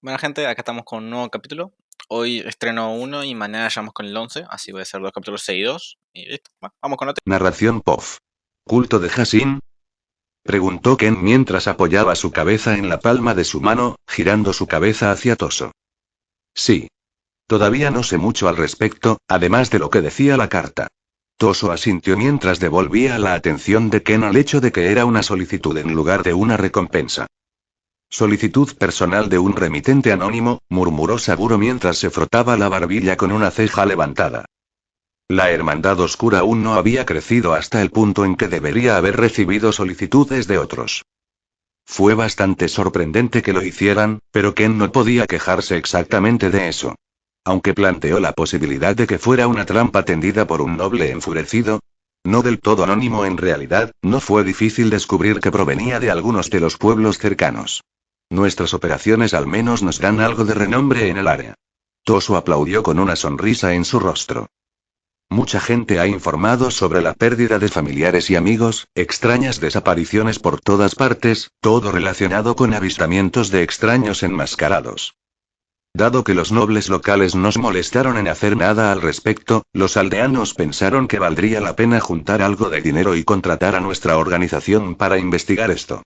Bueno, gente, acá estamos con un nuevo capítulo. Hoy estreno uno y mañana ya vamos con el 11, así voy a hacer dos capítulos seguidos. Y listo, vamos con otro. Narración POF. ¿Culto de Hassin? Preguntó Ken mientras apoyaba su cabeza en la palma de su mano, girando su cabeza hacia Toso. Sí. Todavía no sé mucho al respecto, además de lo que decía la carta. Toso asintió mientras devolvía la atención de Ken al hecho de que era una solicitud en lugar de una recompensa. Solicitud personal de un remitente anónimo, murmuró Saburo mientras se frotaba la barbilla con una ceja levantada. La Hermandad Oscura aún no había crecido hasta el punto en que debería haber recibido solicitudes de otros. Fue bastante sorprendente que lo hicieran, pero Ken no podía quejarse exactamente de eso. Aunque planteó la posibilidad de que fuera una trampa tendida por un noble enfurecido, no del todo anónimo en realidad, no fue difícil descubrir que provenía de algunos de los pueblos cercanos. Nuestras operaciones al menos nos dan algo de renombre en el área. Tosu aplaudió con una sonrisa en su rostro. Mucha gente ha informado sobre la pérdida de familiares y amigos, extrañas desapariciones por todas partes, todo relacionado con avistamientos de extraños enmascarados. Dado que los nobles locales nos molestaron en hacer nada al respecto, los aldeanos pensaron que valdría la pena juntar algo de dinero y contratar a nuestra organización para investigar esto.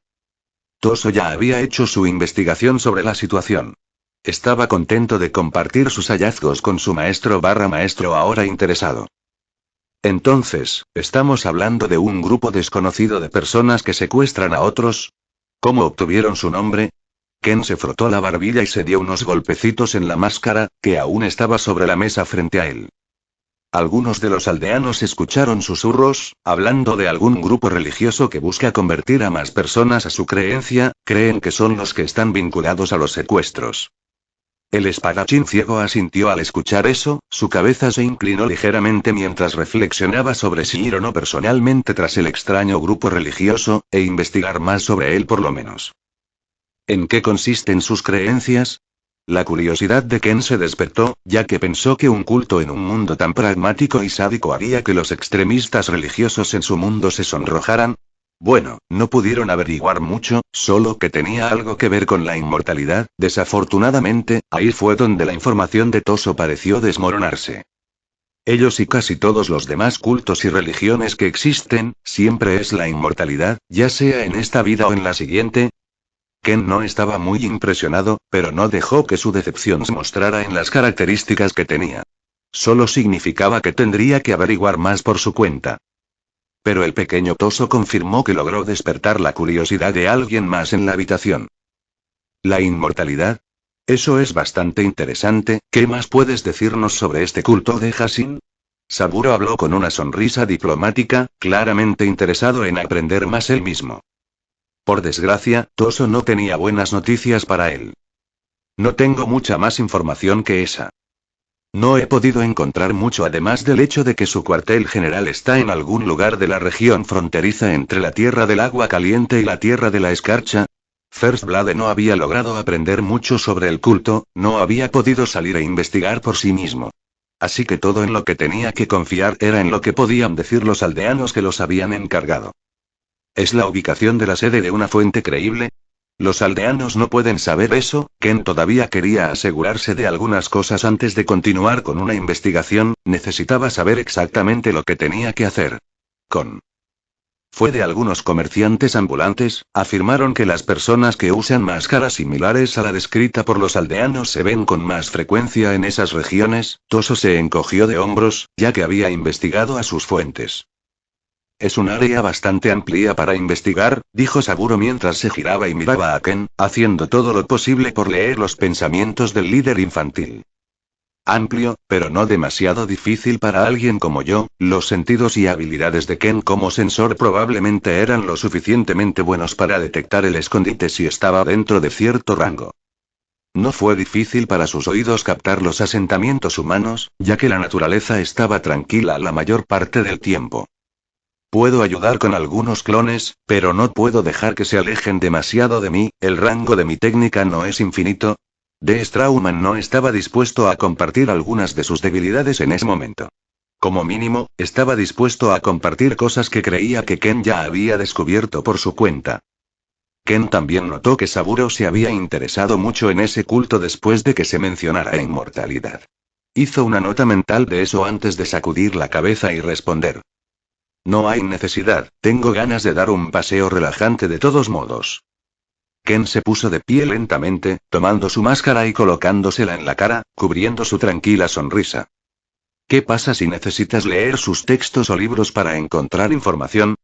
Toso ya había hecho su investigación sobre la situación. Estaba contento de compartir sus hallazgos con su maestro ahora interesado. Entonces, ¿estamos hablando de un grupo desconocido de personas que secuestran a otros? ¿Cómo obtuvieron su nombre? Ken se frotó la barbilla y se dio unos golpecitos en la máscara, que aún estaba sobre la mesa frente a él. Algunos de los aldeanos escucharon susurros, hablando de algún grupo religioso que busca convertir a más personas a su creencia, creen que son los que están vinculados a los secuestros. El espadachín ciego asintió al escuchar eso, su cabeza se inclinó ligeramente mientras reflexionaba sobre si ir o no personalmente tras el extraño grupo religioso, e investigar más sobre él por lo menos. ¿En qué consisten sus creencias? La curiosidad de Ken se despertó, ya que pensó que un culto en un mundo tan pragmático y sádico haría que los extremistas religiosos en su mundo se sonrojaran. Bueno, no pudieron averiguar mucho, solo que tenía algo que ver con la inmortalidad. Desafortunadamente, ahí fue donde la información de Toso pareció desmoronarse. Ellos y casi todos los demás cultos y religiones que existen, siempre es la inmortalidad, ya sea en esta vida o en la siguiente. Ken no estaba muy impresionado, pero no dejó que su decepción se mostrara en las características que tenía. Solo significaba que tendría que averiguar más por su cuenta. Pero el pequeño Toso confirmó que logró despertar la curiosidad de alguien más en la habitación. ¿La inmortalidad? Eso es bastante interesante. ¿Qué más puedes decirnos sobre este culto de Hassin? Saburo habló con una sonrisa diplomática, claramente interesado en aprender más él mismo. Por desgracia, Toso no tenía buenas noticias para él. No tengo mucha más información que esa. No he podido encontrar mucho además del hecho de que su cuartel general está en algún lugar de la región fronteriza entre la Tierra del Agua Caliente y la Tierra de la Escarcha. First Blood no había logrado aprender mucho sobre el culto, no había podido salir a investigar por sí mismo. Así que todo en lo que tenía que confiar era en lo que podían decir los aldeanos que los habían encargado. ¿Es la ubicación de la sede de una fuente creíble? Los aldeanos no pueden saber eso. Ken todavía quería asegurarse de algunas cosas antes de continuar con una investigación, necesitaba saber exactamente lo que tenía que hacer. Fue de algunos comerciantes ambulantes, afirmaron que las personas que usan máscaras similares a la descrita por los aldeanos se ven con más frecuencia en esas regiones. Toso se encogió de hombros, ya que había investigado a sus fuentes. Es un área bastante amplia para investigar, dijo Saburo mientras se giraba y miraba a Ken, haciendo todo lo posible por leer los pensamientos del líder infantil. Amplio, pero no demasiado difícil para alguien como yo. Los sentidos y habilidades de Ken como sensor probablemente eran lo suficientemente buenos para detectar el escondite si estaba dentro de cierto rango. No fue difícil para sus oídos captar los asentamientos humanos, ya que la naturaleza estaba tranquila la mayor parte del tiempo. Puedo ayudar con algunos clones, pero no puedo dejar que se alejen demasiado de mí. El rango de mi técnica no es infinito. D. Strauman no estaba dispuesto a compartir algunas de sus debilidades en ese momento. Como mínimo, estaba dispuesto a compartir cosas que creía que Ken ya había descubierto por su cuenta. Ken también notó que Saburo se había interesado mucho en ese culto después de que se mencionara inmortalidad. Hizo una nota mental de eso antes de sacudir la cabeza y responder. No hay necesidad, tengo ganas de dar un paseo relajante de todos modos. Ken se puso de pie lentamente, tomando su máscara y colocándosela en la cara, cubriendo su tranquila sonrisa. ¿Qué pasa si necesitas leer sus textos o libros para encontrar información?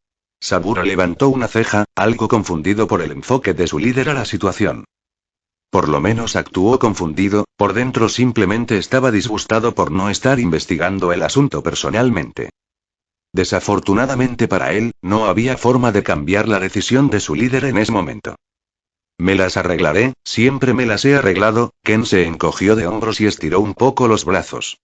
Saburo levantó una ceja, algo confundido por el enfoque de su líder a la situación. Por lo menos actuó confundido, por dentro simplemente estaba disgustado por no estar investigando el asunto personalmente. Desafortunadamente para él, no había forma de cambiar la decisión de su líder en ese momento. Me las arreglaré, siempre me las he arreglado. Ken se encogió de hombros y estiró un poco los brazos.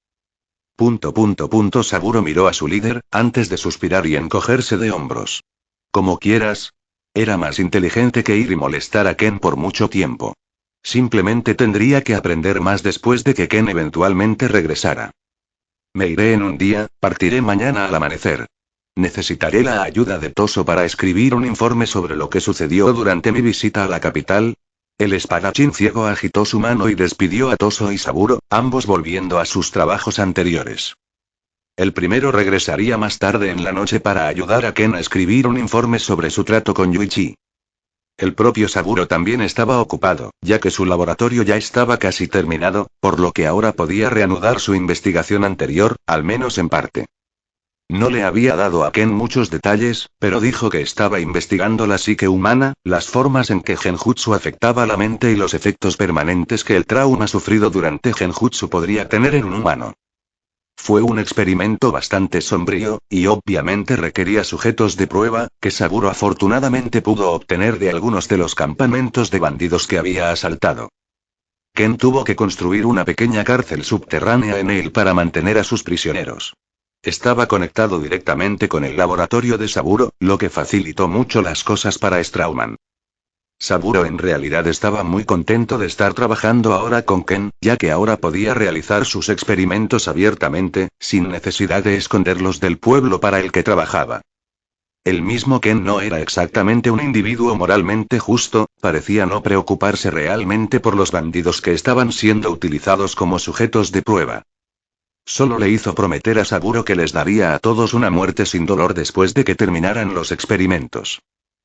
Saburo miró a su líder, antes de suspirar y encogerse de hombros. Como quieras. Era más inteligente que ir y molestar a Ken por mucho tiempo. Simplemente tendría que aprender más después de que Ken eventualmente regresara. Me iré en un día, partiré mañana al amanecer. Necesitaré la ayuda de Toso para escribir un informe sobre lo que sucedió durante mi visita a la capital. El espadachín ciego agitó su mano y despidió a Toso y Saburo, ambos volviendo a sus trabajos anteriores. El primero regresaría más tarde en la noche para ayudar a Ken a escribir un informe sobre su trato con Yuichi. El propio Saburo también estaba ocupado, ya que su laboratorio ya estaba casi terminado, por lo que ahora podía reanudar su investigación anterior, al menos en parte. No le había dado a Ken muchos detalles, pero dijo que estaba investigando la psique humana, las formas en que Genjutsu afectaba la mente y los efectos permanentes que el trauma sufrido durante Genjutsu podría tener en un humano. Fue un experimento bastante sombrío, y obviamente requería sujetos de prueba, que Saburo afortunadamente pudo obtener de algunos de los campamentos de bandidos que había asaltado. Ken tuvo que construir una pequeña cárcel subterránea en él para mantener a sus prisioneros. Estaba conectado directamente con el laboratorio de Saburo, lo que facilitó mucho las cosas para Strauman. Saburo en realidad estaba muy contento de estar trabajando ahora con Ken, ya que ahora podía realizar sus experimentos abiertamente, sin necesidad de esconderlos del pueblo para el que trabajaba. El mismo Ken no era exactamente un individuo moralmente justo, parecía no preocuparse realmente por los bandidos que estaban siendo utilizados como sujetos de prueba. Solo le hizo prometer a Saburo que les daría a todos una muerte sin dolor después de que terminaran los experimentos.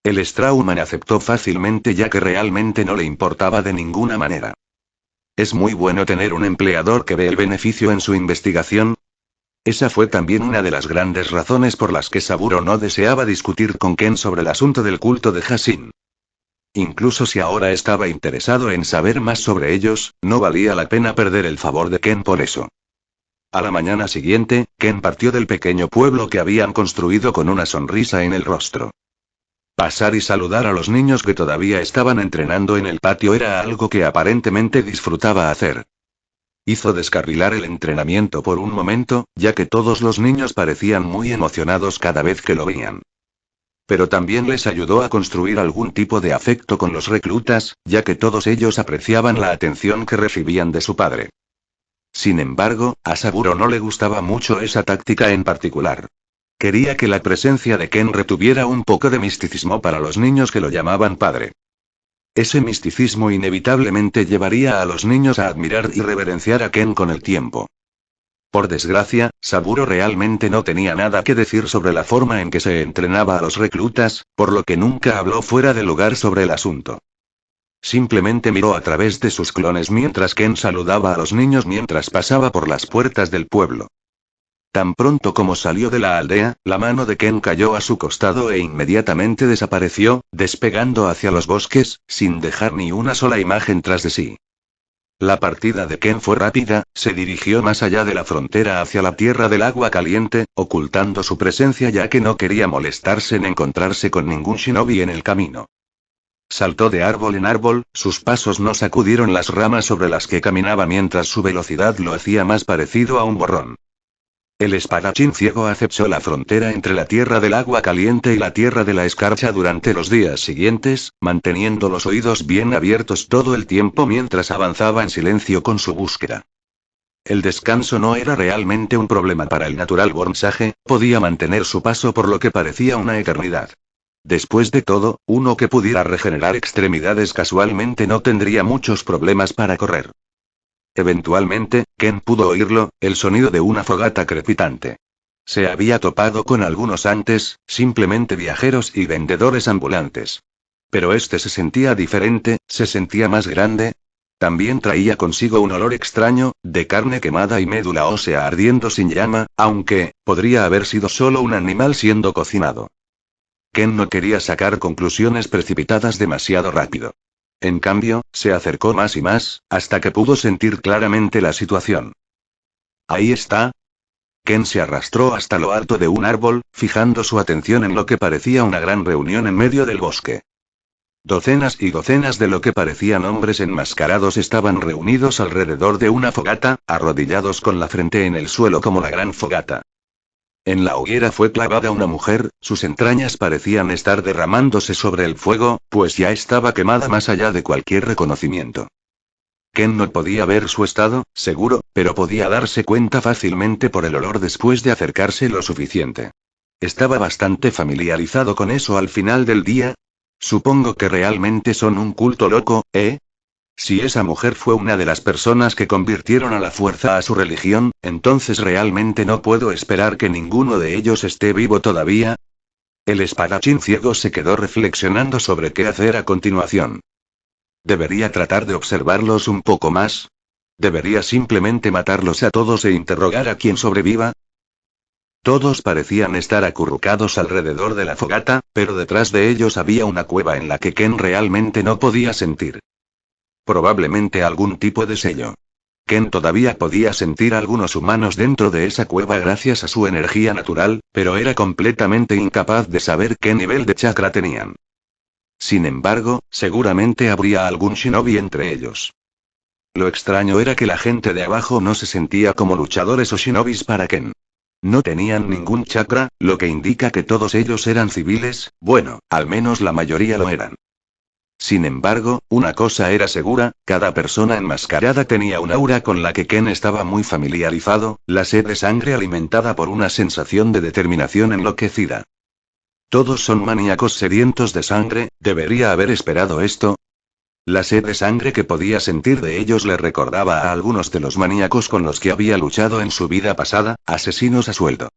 El Strauman aceptó fácilmente ya que realmente no le importaba de ninguna manera. Es muy bueno tener un empleador que ve el beneficio en su investigación. Esa fue también una de las grandes razones por las que Saburo no deseaba discutir con Ken sobre el asunto del culto de Hashin. Incluso si ahora estaba interesado en saber más sobre ellos, no valía la pena perder el favor de Ken por eso. A la mañana siguiente, Ken partió del pequeño pueblo que habían construido con una sonrisa en el rostro. Pasar y saludar a los niños que todavía estaban entrenando en el patio era algo que aparentemente disfrutaba hacer. Hizo descarrilar el entrenamiento por un momento, ya que todos los niños parecían muy emocionados cada vez que lo veían. Pero también les ayudó a construir algún tipo de afecto con los reclutas, ya que todos ellos apreciaban la atención que recibían de su padre. Sin embargo, a Saburo no le gustaba mucho esa táctica en particular. Quería que la presencia de Ken retuviera un poco de misticismo para los niños que lo llamaban padre. Ese misticismo inevitablemente llevaría a los niños a admirar y reverenciar a Ken con el tiempo. Por desgracia, Saburo realmente no tenía nada que decir sobre la forma en que se entrenaba a los reclutas, por lo que nunca habló fuera de lugar sobre el asunto. Simplemente miró a través de sus clones mientras Ken saludaba a los niños mientras pasaba por las puertas del pueblo. Tan pronto como salió de la aldea, la mano de Ken cayó a su costado e inmediatamente desapareció, despegando hacia los bosques, sin dejar ni una sola imagen tras de sí. La partida de Ken fue rápida, se dirigió más allá de la frontera hacia la tierra del agua caliente, ocultando su presencia ya que no quería molestarse en encontrarse con ningún shinobi en el camino. Saltó de árbol en árbol, sus pasos no sacudieron las ramas sobre las que caminaba mientras su velocidad lo hacía más parecido a un borrón. El espadachín ciego acechó la frontera entre la tierra del agua caliente y la tierra de la escarcha durante los días siguientes, manteniendo los oídos bien abiertos todo el tiempo mientras avanzaba en silencio con su búsqueda. El descanso no era realmente un problema para el Natural Born Sage, podía mantener su paso por lo que parecía una eternidad. Después de todo, uno que pudiera regenerar extremidades casualmente no tendría muchos problemas para correr. Eventualmente, Ken pudo oírlo, el sonido de una fogata crepitante. Se había topado con algunos antes, simplemente viajeros y vendedores ambulantes. Pero este se sentía diferente, se sentía más grande. También traía consigo un olor extraño, de carne quemada y médula ósea ardiendo sin llama, aunque, podría haber sido solo un animal siendo cocinado. Ken no quería sacar conclusiones precipitadas demasiado rápido. En cambio, se acercó más y más, hasta que pudo sentir claramente la situación. Ahí está. Ken se arrastró hasta lo alto de un árbol, fijando su atención en lo que parecía una gran reunión en medio del bosque. Docenas y docenas de lo que parecían hombres enmascarados estaban reunidos alrededor de una fogata, arrodillados con la frente en el suelo como la gran fogata. En la hoguera fue clavada una mujer, sus entrañas parecían estar derramándose sobre el fuego, pues ya estaba quemada más allá de cualquier reconocimiento. Ken no podía ver su estado, seguro, pero podía darse cuenta fácilmente por el olor después de acercarse lo suficiente. Estaba bastante familiarizado con eso al final del día. Supongo que realmente son un culto loco, ¿eh? Si esa mujer fue una de las personas que convirtieron a la fuerza a su religión, entonces realmente no puedo esperar que ninguno de ellos esté vivo todavía. El espadachín ciego se quedó reflexionando sobre qué hacer a continuación. ¿Debería tratar de observarlos un poco más? ¿Debería simplemente matarlos a todos e interrogar a quien sobreviva? Todos parecían estar acurrucados alrededor de la fogata, pero detrás de ellos había una cueva en la que Ken realmente no podía sentir. Probablemente algún tipo de sello. Ken todavía podía sentir algunos humanos dentro de esa cueva gracias a su energía natural, pero era completamente incapaz de saber qué nivel de chakra tenían. Sin embargo, seguramente habría algún shinobi entre ellos. Lo extraño era que la gente de abajo no se sentía como luchadores o shinobis para Ken. No tenían ningún chakra, lo que indica que todos ellos eran civiles, bueno, al menos la mayoría lo eran. Sin embargo, una cosa era segura, cada persona enmascarada tenía un aura con la que Ken estaba muy familiarizado, la sed de sangre alimentada por una sensación de determinación enloquecida. Todos son maníacos sedientos de sangre, ¿debería haber esperado esto? La sed de sangre que podía sentir de ellos le recordaba a algunos de los maníacos con los que había luchado en su vida pasada, asesinos a sueldo.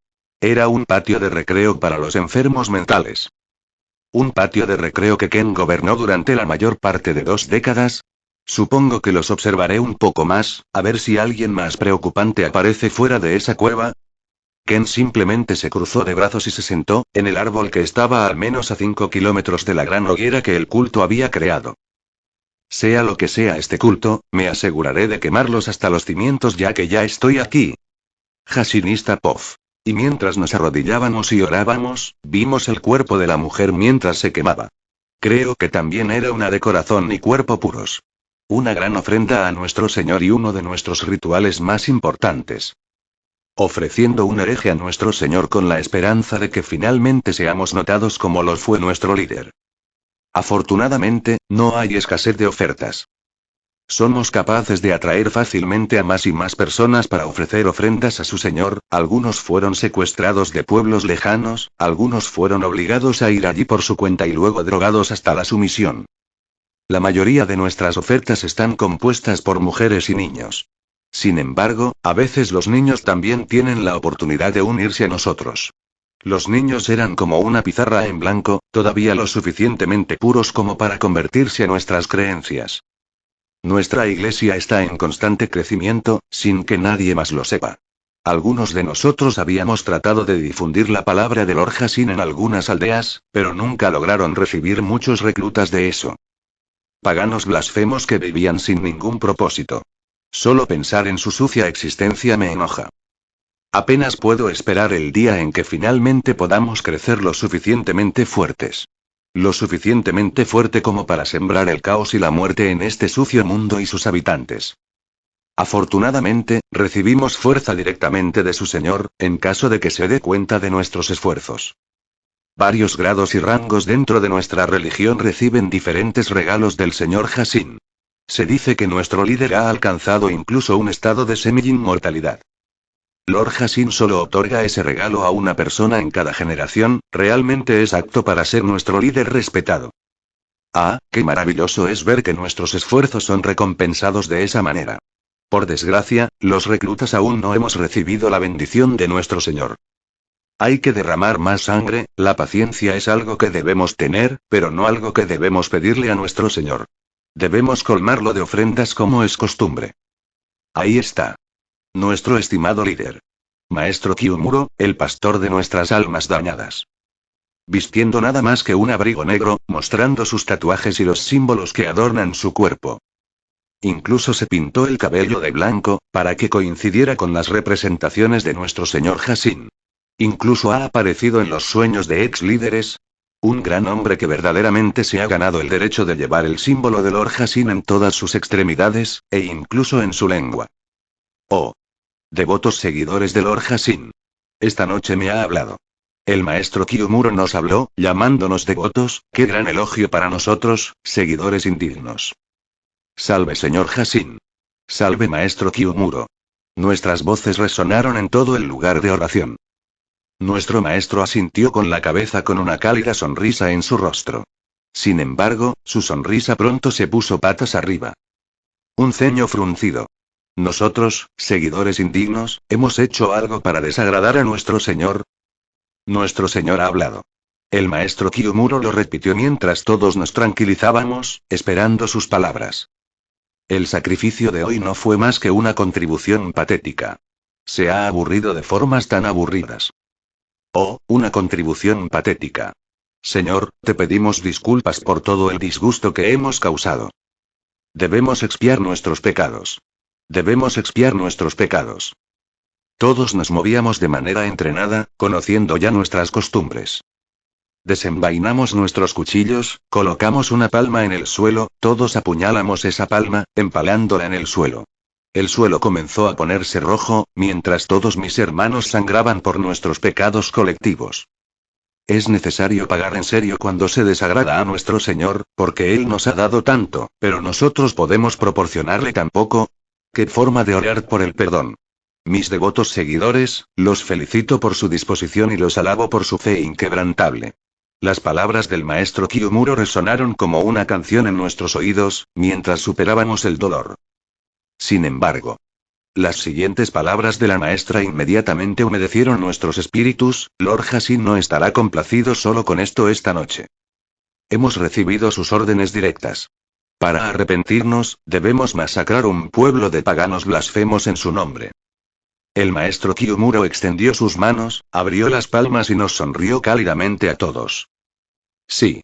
Era un patio de recreo para los enfermos mentales. Un patio de recreo que Ken gobernó durante la mayor parte de 2 décadas. Supongo que los observaré un poco más, a ver si alguien más preocupante aparece fuera de esa cueva. Ken simplemente se cruzó de brazos y se sentó, en el árbol que estaba al menos a 5 kilómetros de la gran hoguera que el culto había creado. Sea lo que sea este culto, me aseguraré de quemarlos hasta los cimientos ya que ya estoy aquí. Jashinista Pof. Y mientras nos arrodillábamos y orábamos, vimos el cuerpo de la mujer mientras se quemaba. Creo que también era una de corazón y cuerpo puros. Una gran ofrenda a nuestro Señor y uno de nuestros rituales más importantes. Ofreciendo un hereje a nuestro Señor con la esperanza de que finalmente seamos notados como lo fue nuestro líder. Afortunadamente, no hay escasez de ofertas. Somos capaces de atraer fácilmente a más y más personas para ofrecer ofrendas a su Señor, algunos fueron secuestrados de pueblos lejanos, algunos fueron obligados a ir allí por su cuenta y luego drogados hasta la sumisión. La mayoría de nuestras ofertas están compuestas por mujeres y niños. Sin embargo, a veces los niños también tienen la oportunidad de unirse a nosotros. Los niños eran como una pizarra en blanco, todavía lo suficientemente puros como para convertirse a nuestras creencias. Nuestra iglesia está en constante crecimiento, sin que nadie más lo sepa. Algunos de nosotros habíamos tratado de difundir la palabra de Lord Hashin en algunas aldeas, pero nunca lograron recibir muchos reclutas de eso. Paganos blasfemos que vivían sin ningún propósito. Solo pensar en su sucia existencia me enoja. Apenas puedo esperar el día en que finalmente podamos crecer lo suficientemente fuertes. Lo suficientemente fuerte como para sembrar el caos y la muerte en este sucio mundo y sus habitantes. Afortunadamente, recibimos fuerza directamente de su Señor, en caso de que se dé cuenta de nuestros esfuerzos. Varios grados y rangos dentro de nuestra religión reciben diferentes regalos del Señor Hashin. Se dice que nuestro líder ha alcanzado incluso un estado de semi-inmortalidad. Lord Hassin solo otorga ese regalo a una persona en cada generación, realmente es apto para ser nuestro líder respetado. Ah, qué maravilloso es ver que nuestros esfuerzos son recompensados de esa manera. Por desgracia, los reclutas aún no hemos recibido la bendición de nuestro Señor. Hay que derramar más sangre, la paciencia es algo que debemos tener, pero no algo que debemos pedirle a nuestro Señor. Debemos colmarlo de ofrendas como es costumbre. Ahí está. Nuestro estimado líder. Maestro Kyumuro, el pastor de nuestras almas dañadas. Vistiendo nada más que un abrigo negro, mostrando sus tatuajes y los símbolos que adornan su cuerpo. Incluso se pintó el cabello de blanco, para que coincidiera con las representaciones de nuestro señor Hassin. Incluso ha aparecido en los sueños de ex líderes. Un gran hombre que verdaderamente se ha ganado el derecho de llevar el símbolo de Lord Hassin en todas sus extremidades, e incluso en su lengua. Oh. Devotos seguidores de Lord Hassin. Esta noche me ha hablado. El maestro Kyumuro nos habló, llamándonos devotos, qué gran elogio para nosotros, seguidores indignos. Salve señor Hassin. Salve maestro Kyumuro. Nuestras voces resonaron en todo el lugar de oración. Nuestro maestro asintió con la cabeza con una cálida sonrisa en su rostro. Sin embargo, su sonrisa pronto se puso patas arriba. Un ceño fruncido. Nosotros, seguidores indignos, ¿hemos hecho algo para desagradar a nuestro Señor? Nuestro Señor ha hablado. El maestro Kyumuro lo repitió mientras todos nos tranquilizábamos, esperando sus palabras. El sacrificio de hoy no fue más que una contribución patética. Se ha aburrido de formas tan aburridas. Oh, una contribución patética. Señor, te pedimos disculpas por todo el disgusto que hemos causado. Debemos expiar nuestros pecados. Debemos expiar nuestros pecados. Todos nos movíamos de manera entrenada, conociendo ya nuestras costumbres. Desenvainamos nuestros cuchillos, colocamos una palma en el suelo, todos apuñalamos esa palma, empalándola en el suelo. El suelo comenzó a ponerse rojo, mientras todos mis hermanos sangraban por nuestros pecados colectivos. Es necesario pagar en serio cuando se desagrada a nuestro Señor, porque Él nos ha dado tanto, pero nosotros podemos proporcionarle tan poco. ¿Qué forma de orar por el perdón? Mis devotos seguidores, los felicito por su disposición y los alabo por su fe inquebrantable. Las palabras del maestro Kyumuro resonaron como una canción en nuestros oídos, mientras superábamos el dolor. Sin embargo, las siguientes palabras de la maestra inmediatamente humedecieron nuestros espíritus. Lord Hassin no estará complacido solo con esto esta noche. Hemos recibido sus órdenes directas. Para arrepentirnos, debemos masacrar un pueblo de paganos blasfemos en su nombre. El maestro Kyumuro extendió sus manos, abrió las palmas y nos sonrió cálidamente a todos. Sí.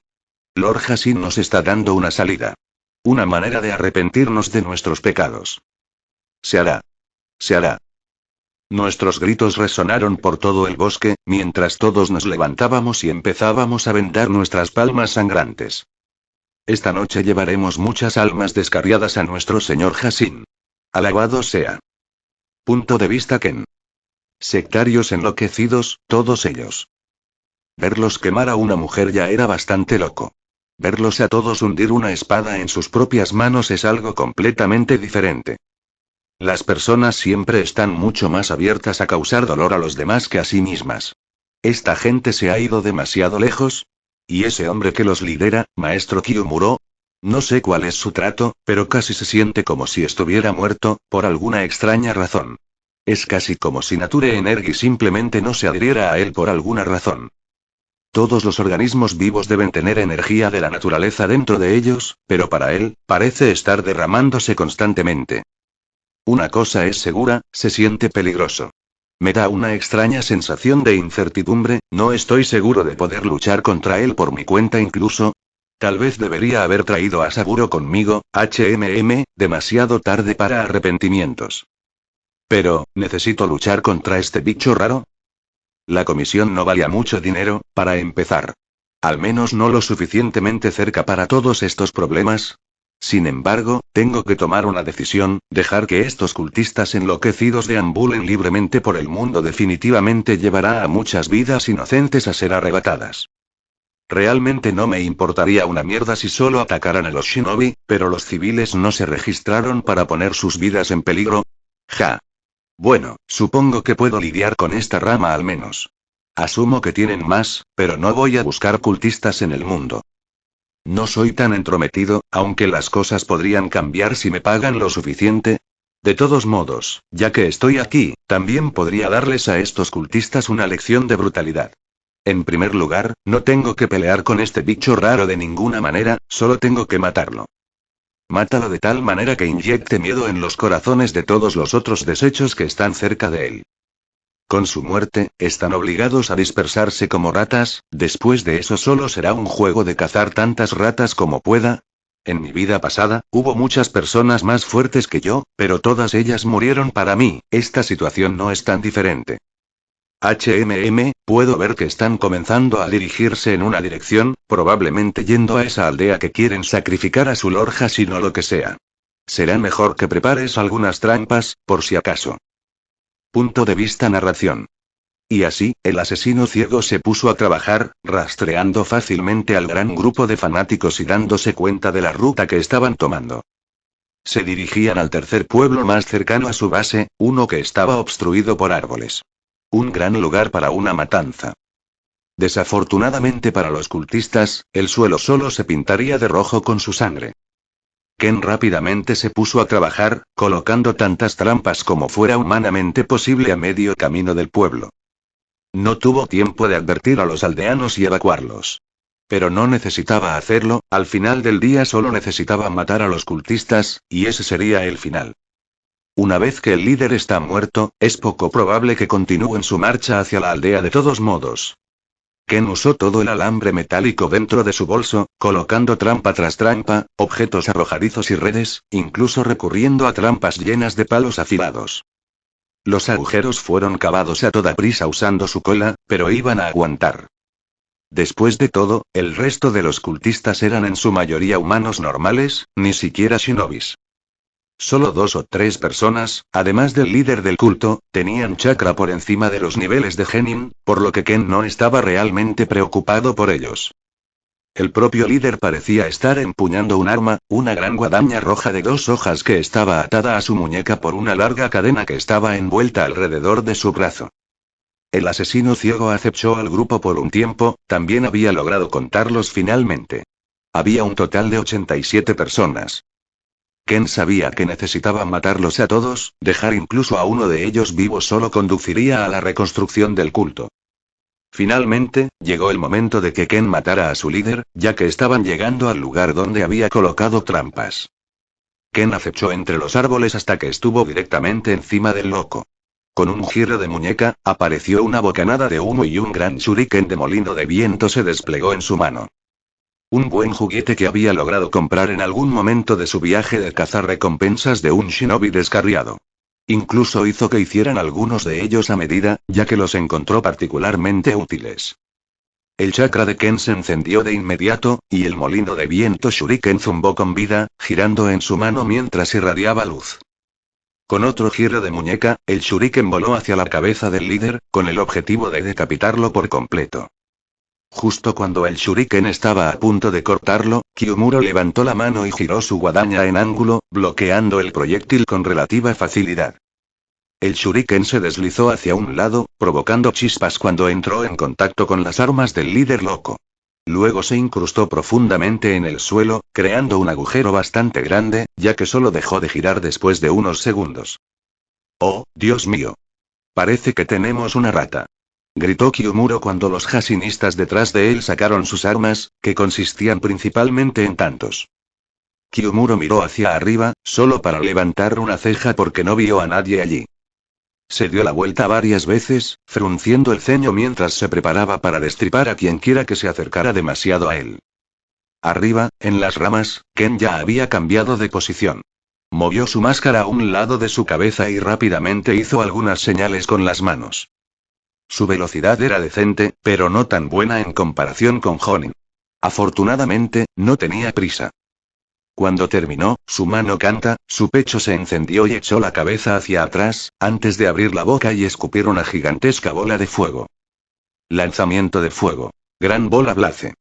Lord Hassin nos está dando una salida. Una manera de arrepentirnos de nuestros pecados. Se hará. Se hará. Nuestros gritos resonaron por todo el bosque, mientras todos nos levantábamos y empezábamos a vendar nuestras palmas sangrantes. Esta noche llevaremos muchas almas descarriadas a nuestro señor Hassin. Alabado sea. Punto de vista Ken. Sectarios enloquecidos, todos ellos. Verlos quemar a una mujer ya era bastante loco. Verlos a todos hundir una espada en sus propias manos es algo completamente diferente. Las personas siempre están mucho más abiertas a causar dolor a los demás que a sí mismas. Esta gente se ha ido demasiado lejos. ¿Y ese hombre que los lidera, maestro Kyumuro? No sé cuál es su trato, pero casi se siente como si estuviera muerto, por alguna extraña razón. Es casi como si Nature Energy simplemente no se adhiriera a él por alguna razón. Todos los organismos vivos deben tener energía de la naturaleza dentro de ellos, pero para él, parece estar derramándose constantemente. Una cosa es segura, se siente peligroso. Me da una extraña sensación de incertidumbre, no estoy seguro de poder luchar contra él por mi cuenta incluso. Tal vez debería haber traído a Saburo conmigo, demasiado tarde para arrepentimientos. Pero, ¿necesito luchar contra este bicho raro? La comisión no valía mucho dinero, para empezar. Al menos no lo suficientemente cerca para todos estos problemas. Sin embargo, tengo que tomar una decisión, dejar que estos cultistas enloquecidos deambulen libremente por el mundo definitivamente llevará a muchas vidas inocentes a ser arrebatadas. Realmente no me importaría una mierda si solo atacaran a los shinobi, pero los civiles no se registraron para poner sus vidas en peligro. Ja. Bueno, supongo que puedo lidiar con esta rama al menos. Asumo que tienen más, pero no voy a buscar cultistas en el mundo. No soy tan entrometido, aunque las cosas podrían cambiar si me pagan lo suficiente. De todos modos, ya que estoy aquí, también podría darles a estos cultistas una lección de brutalidad. En primer lugar, no tengo que pelear con este bicho raro de ninguna manera, solo tengo que matarlo. Mátalo de tal manera que inyecte miedo en los corazones de todos los otros desechos que están cerca de él. Con su muerte, están obligados a dispersarse como ratas, después de eso solo será un juego de cazar tantas ratas como pueda. En mi vida pasada, hubo muchas personas más fuertes que yo, pero todas ellas murieron para mí, esta situación no es tan diferente. Puedo ver que están comenzando a dirigirse en una dirección, probablemente yendo a esa aldea que quieren sacrificar a su Lord Hashin o lo que sea. Será mejor que prepares algunas trampas, por si acaso. Punto de vista narración. Y así, el asesino ciego se puso a trabajar, rastreando fácilmente al gran grupo de fanáticos y dándose cuenta de la ruta que estaban tomando. Se dirigían al tercer pueblo más cercano a su base, uno que estaba obstruido por árboles. Un gran lugar para una matanza. Desafortunadamente para los cultistas, el suelo solo se pintaría de rojo con su sangre. Ken rápidamente se puso a trabajar, colocando tantas trampas como fuera humanamente posible a medio camino del pueblo. No tuvo tiempo de advertir a los aldeanos y evacuarlos. Pero no necesitaba hacerlo, al final del día solo necesitaba matar a los cultistas, y ese sería el final. Una vez que el líder está muerto, es poco probable que continúen su marcha hacia la aldea de todos modos. Ken usó todo el alambre metálico dentro de su bolso, colocando trampa tras trampa, objetos arrojadizos y redes, incluso recurriendo a trampas llenas de palos afilados. Los agujeros fueron cavados a toda prisa usando su cola, pero iban a aguantar. Después de todo, el resto de los cultistas eran en su mayoría humanos normales, ni siquiera shinobis. Solo 2 o 3 personas, además del líder del culto, tenían chakra por encima de los niveles de genin, por lo que Ken no estaba realmente preocupado por ellos. El propio líder parecía estar empuñando un arma, una gran guadaña roja de 2 hojas que estaba atada a su muñeca por una larga cadena que estaba envuelta alrededor de su brazo. El asesino ciego acechó al grupo por un tiempo, también había logrado contarlos finalmente. Había un total de 87 personas. Ken sabía que necesitaba matarlos a todos, dejar incluso a uno de ellos vivo solo conduciría a la reconstrucción del culto. Finalmente, llegó el momento de que Ken matara a su líder, ya que estaban llegando al lugar donde había colocado trampas. Ken acechó entre los árboles hasta que estuvo directamente encima del loco. Con un giro de muñeca, apareció una bocanada de humo y un gran shuriken de molino de viento se desplegó en su mano. Un buen juguete que había logrado comprar en algún momento de su viaje de cazar recompensas de un shinobi descarriado. Incluso hizo que hicieran algunos de ellos a medida, ya que los encontró particularmente útiles. El chakra de Ken se encendió de inmediato, y el molino de viento shuriken zumbó con vida, girando en su mano mientras irradiaba luz. Con otro giro de muñeca, el shuriken voló hacia la cabeza del líder, con el objetivo de decapitarlo por completo. Justo cuando el shuriken estaba a punto de cortarlo, Kyumuro levantó la mano y giró su guadaña en ángulo, bloqueando el proyectil con relativa facilidad. El shuriken se deslizó hacia un lado, provocando chispas cuando entró en contacto con las armas del líder loco. Luego se incrustó profundamente en el suelo, creando un agujero bastante grande, ya que solo dejó de girar después de unos segundos. ¡Oh, Dios mío! Parece que tenemos una rata. Gritó Kyumuro cuando los Hashinistas detrás de él sacaron sus armas, que consistían principalmente en tantos. Kyumuro miró hacia arriba, solo para levantar una ceja porque no vio a nadie allí. Se dio la vuelta varias veces, frunciendo el ceño mientras se preparaba para destripar a quienquiera que se acercara demasiado a él. Arriba, en las ramas, Ken ya había cambiado de posición. Movió su máscara a un lado de su cabeza y rápidamente hizo algunas señales con las manos. Su velocidad era decente, pero no tan buena en comparación con Jonin. Afortunadamente, no tenía prisa. Cuando terminó, su mano canta, su pecho se encendió y echó la cabeza hacia atrás, antes de abrir la boca y escupir una gigantesca bola de fuego. Lanzamiento de fuego. Gran bola blaze.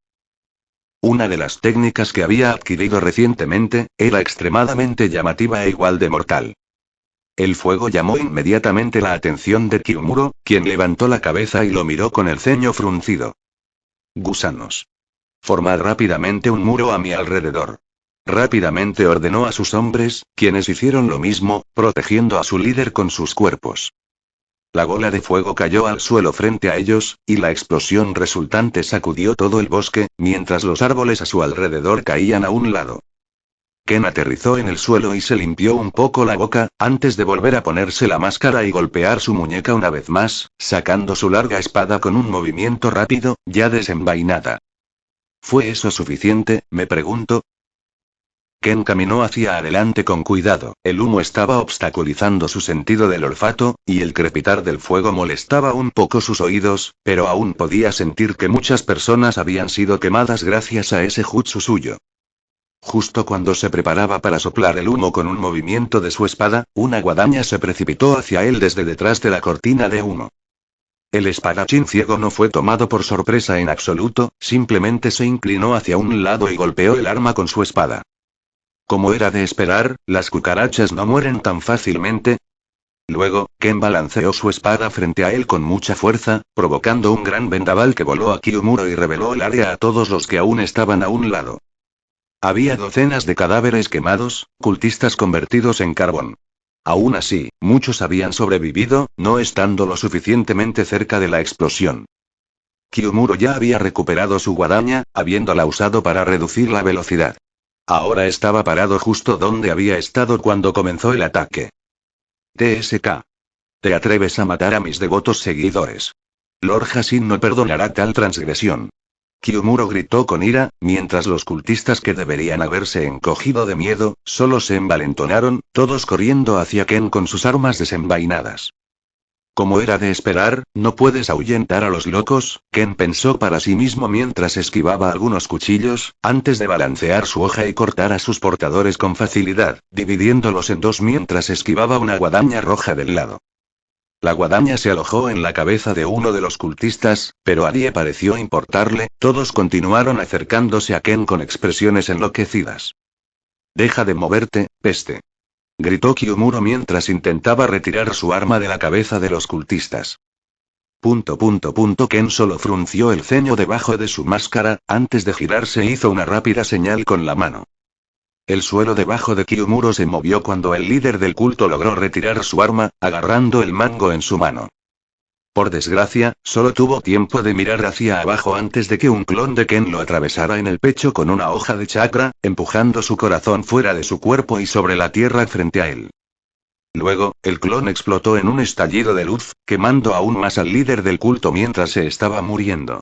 Una de las técnicas que había adquirido recientemente, era extremadamente llamativa e igual de mortal. El fuego llamó inmediatamente la atención de Kyumuro, quien levantó la cabeza y lo miró con el ceño fruncido. Gusanos. Formad rápidamente un muro a mi alrededor. Rápidamente ordenó a sus hombres, quienes hicieron lo mismo, protegiendo a su líder con sus cuerpos. La bola de fuego cayó al suelo frente a ellos, y la explosión resultante sacudió todo el bosque, mientras los árboles a su alrededor caían a un lado. Ken aterrizó en el suelo y se limpió un poco la boca, antes de volver a ponerse la máscara y golpear su muñeca una vez más, sacando su larga espada con un movimiento rápido, ya desenvainada. ¿Fue eso suficiente?, me pregunto. Ken caminó hacia adelante con cuidado, el humo estaba obstaculizando su sentido del olfato, y el crepitar del fuego molestaba un poco sus oídos, pero aún podía sentir que muchas personas habían sido quemadas gracias a ese jutsu suyo. Justo cuando se preparaba para soplar el humo con un movimiento de su espada, una guadaña se precipitó hacia él desde detrás de la cortina de humo. El espadachín ciego no fue tomado por sorpresa en absoluto, simplemente se inclinó hacia un lado y golpeó el arma con su espada. Como era de esperar, las cucarachas no mueren tan fácilmente. Luego, Ken balanceó su espada frente a él con mucha fuerza, provocando un gran vendaval que voló a Kyumuro y reveló el área a todos los que aún estaban a un lado. Había docenas de cadáveres quemados, cultistas convertidos en carbón. Aún así, muchos habían sobrevivido, no estando lo suficientemente cerca de la explosión. Kyumuro ya había recuperado su guadaña, habiéndola usado para reducir la velocidad. Ahora estaba parado justo donde había estado cuando comenzó el ataque. TSK. Te atreves a matar a mis devotos seguidores. Lord Hasin no perdonará tal transgresión. Kyumuro gritó con ira, mientras los cultistas que deberían haberse encogido de miedo, solo se envalentonaron, todos corriendo hacia Ken con sus armas desenvainadas. Como era de esperar, no puedes ahuyentar a los locos, Ken pensó para sí mismo mientras esquivaba algunos cuchillos, antes de balancear su hoja y cortar a sus portadores con facilidad, dividiéndolos en dos mientras esquivaba una guadaña roja del lado. La guadaña se alojó en la cabeza de uno de los cultistas, pero a nadie pareció importarle, todos continuaron acercándose a Ken con expresiones enloquecidas. «Deja de moverte, peste», gritó Kyumuro mientras intentaba retirar su arma de la cabeza de los cultistas. Ken solo frunció el ceño debajo de su máscara, antes de girarse hizo una rápida señal con la mano. El suelo debajo de Kyumuro se movió cuando el líder del culto logró retirar su arma, agarrando el mango en su mano. Por desgracia, solo tuvo tiempo de mirar hacia abajo antes de que un clon de Ken lo atravesara en el pecho con una hoja de chakra, empujando su corazón fuera de su cuerpo y sobre la tierra frente a él. Luego, el clon explotó en un estallido de luz, quemando aún más al líder del culto mientras se estaba muriendo.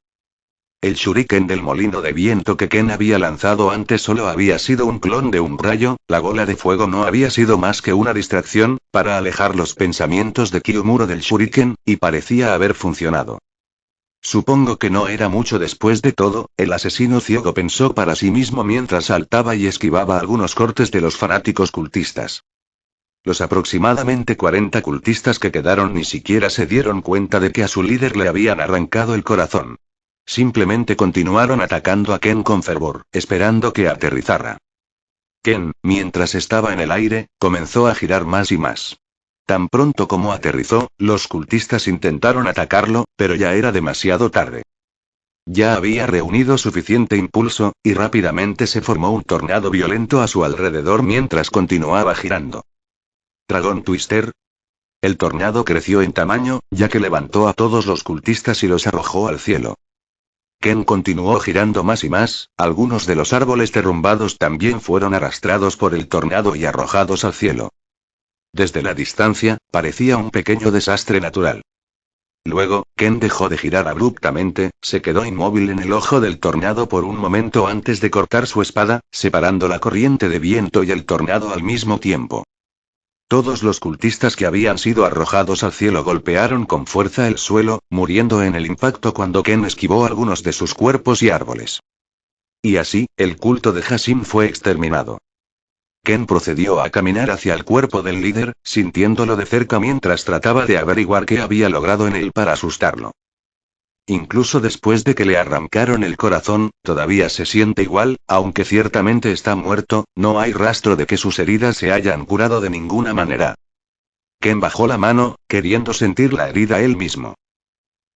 El shuriken del molino de viento que Ken había lanzado antes solo había sido un clon de un rayo, la bola de fuego no había sido más que una distracción, para alejar los pensamientos de Kyumuro del shuriken, y parecía haber funcionado. Supongo que no era mucho después de todo, el asesino ciego pensó para sí mismo mientras saltaba y esquivaba algunos cortes de los fanáticos cultistas. Los aproximadamente 40 cultistas que quedaron ni siquiera se dieron cuenta de que a su líder le habían arrancado el corazón. Simplemente continuaron atacando a Ken con fervor, esperando que aterrizara. Ken, mientras estaba en el aire, comenzó a girar más y más. Tan pronto como aterrizó, los cultistas intentaron atacarlo, pero ya era demasiado tarde. Ya había reunido suficiente impulso, y rápidamente se formó un tornado violento a su alrededor mientras continuaba girando. ¿Dragón Twister? El tornado creció en tamaño, ya que levantó a todos los cultistas y los arrojó al cielo. Ken continuó girando más y más, algunos de los árboles derrumbados también fueron arrastrados por el tornado y arrojados al cielo. Desde la distancia, parecía un pequeño desastre natural. Luego, Ken dejó de girar abruptamente, se quedó inmóvil en el ojo del tornado por un momento antes de cortar su espada, separando la corriente de viento y el tornado al mismo tiempo. Todos los cultistas que habían sido arrojados al cielo golpearon con fuerza el suelo, muriendo en el impacto cuando Ken esquivó algunos de sus cuerpos y árboles. Y así, el culto de Hasin fue exterminado. Ken procedió a caminar hacia el cuerpo del líder, sintiéndolo de cerca mientras trataba de averiguar qué había logrado en él para asustarlo. Incluso después de que le arrancaron el corazón, todavía se siente igual, aunque ciertamente está muerto, no hay rastro de que sus heridas se hayan curado de ninguna manera. Ken bajó la mano, queriendo sentir la herida él mismo.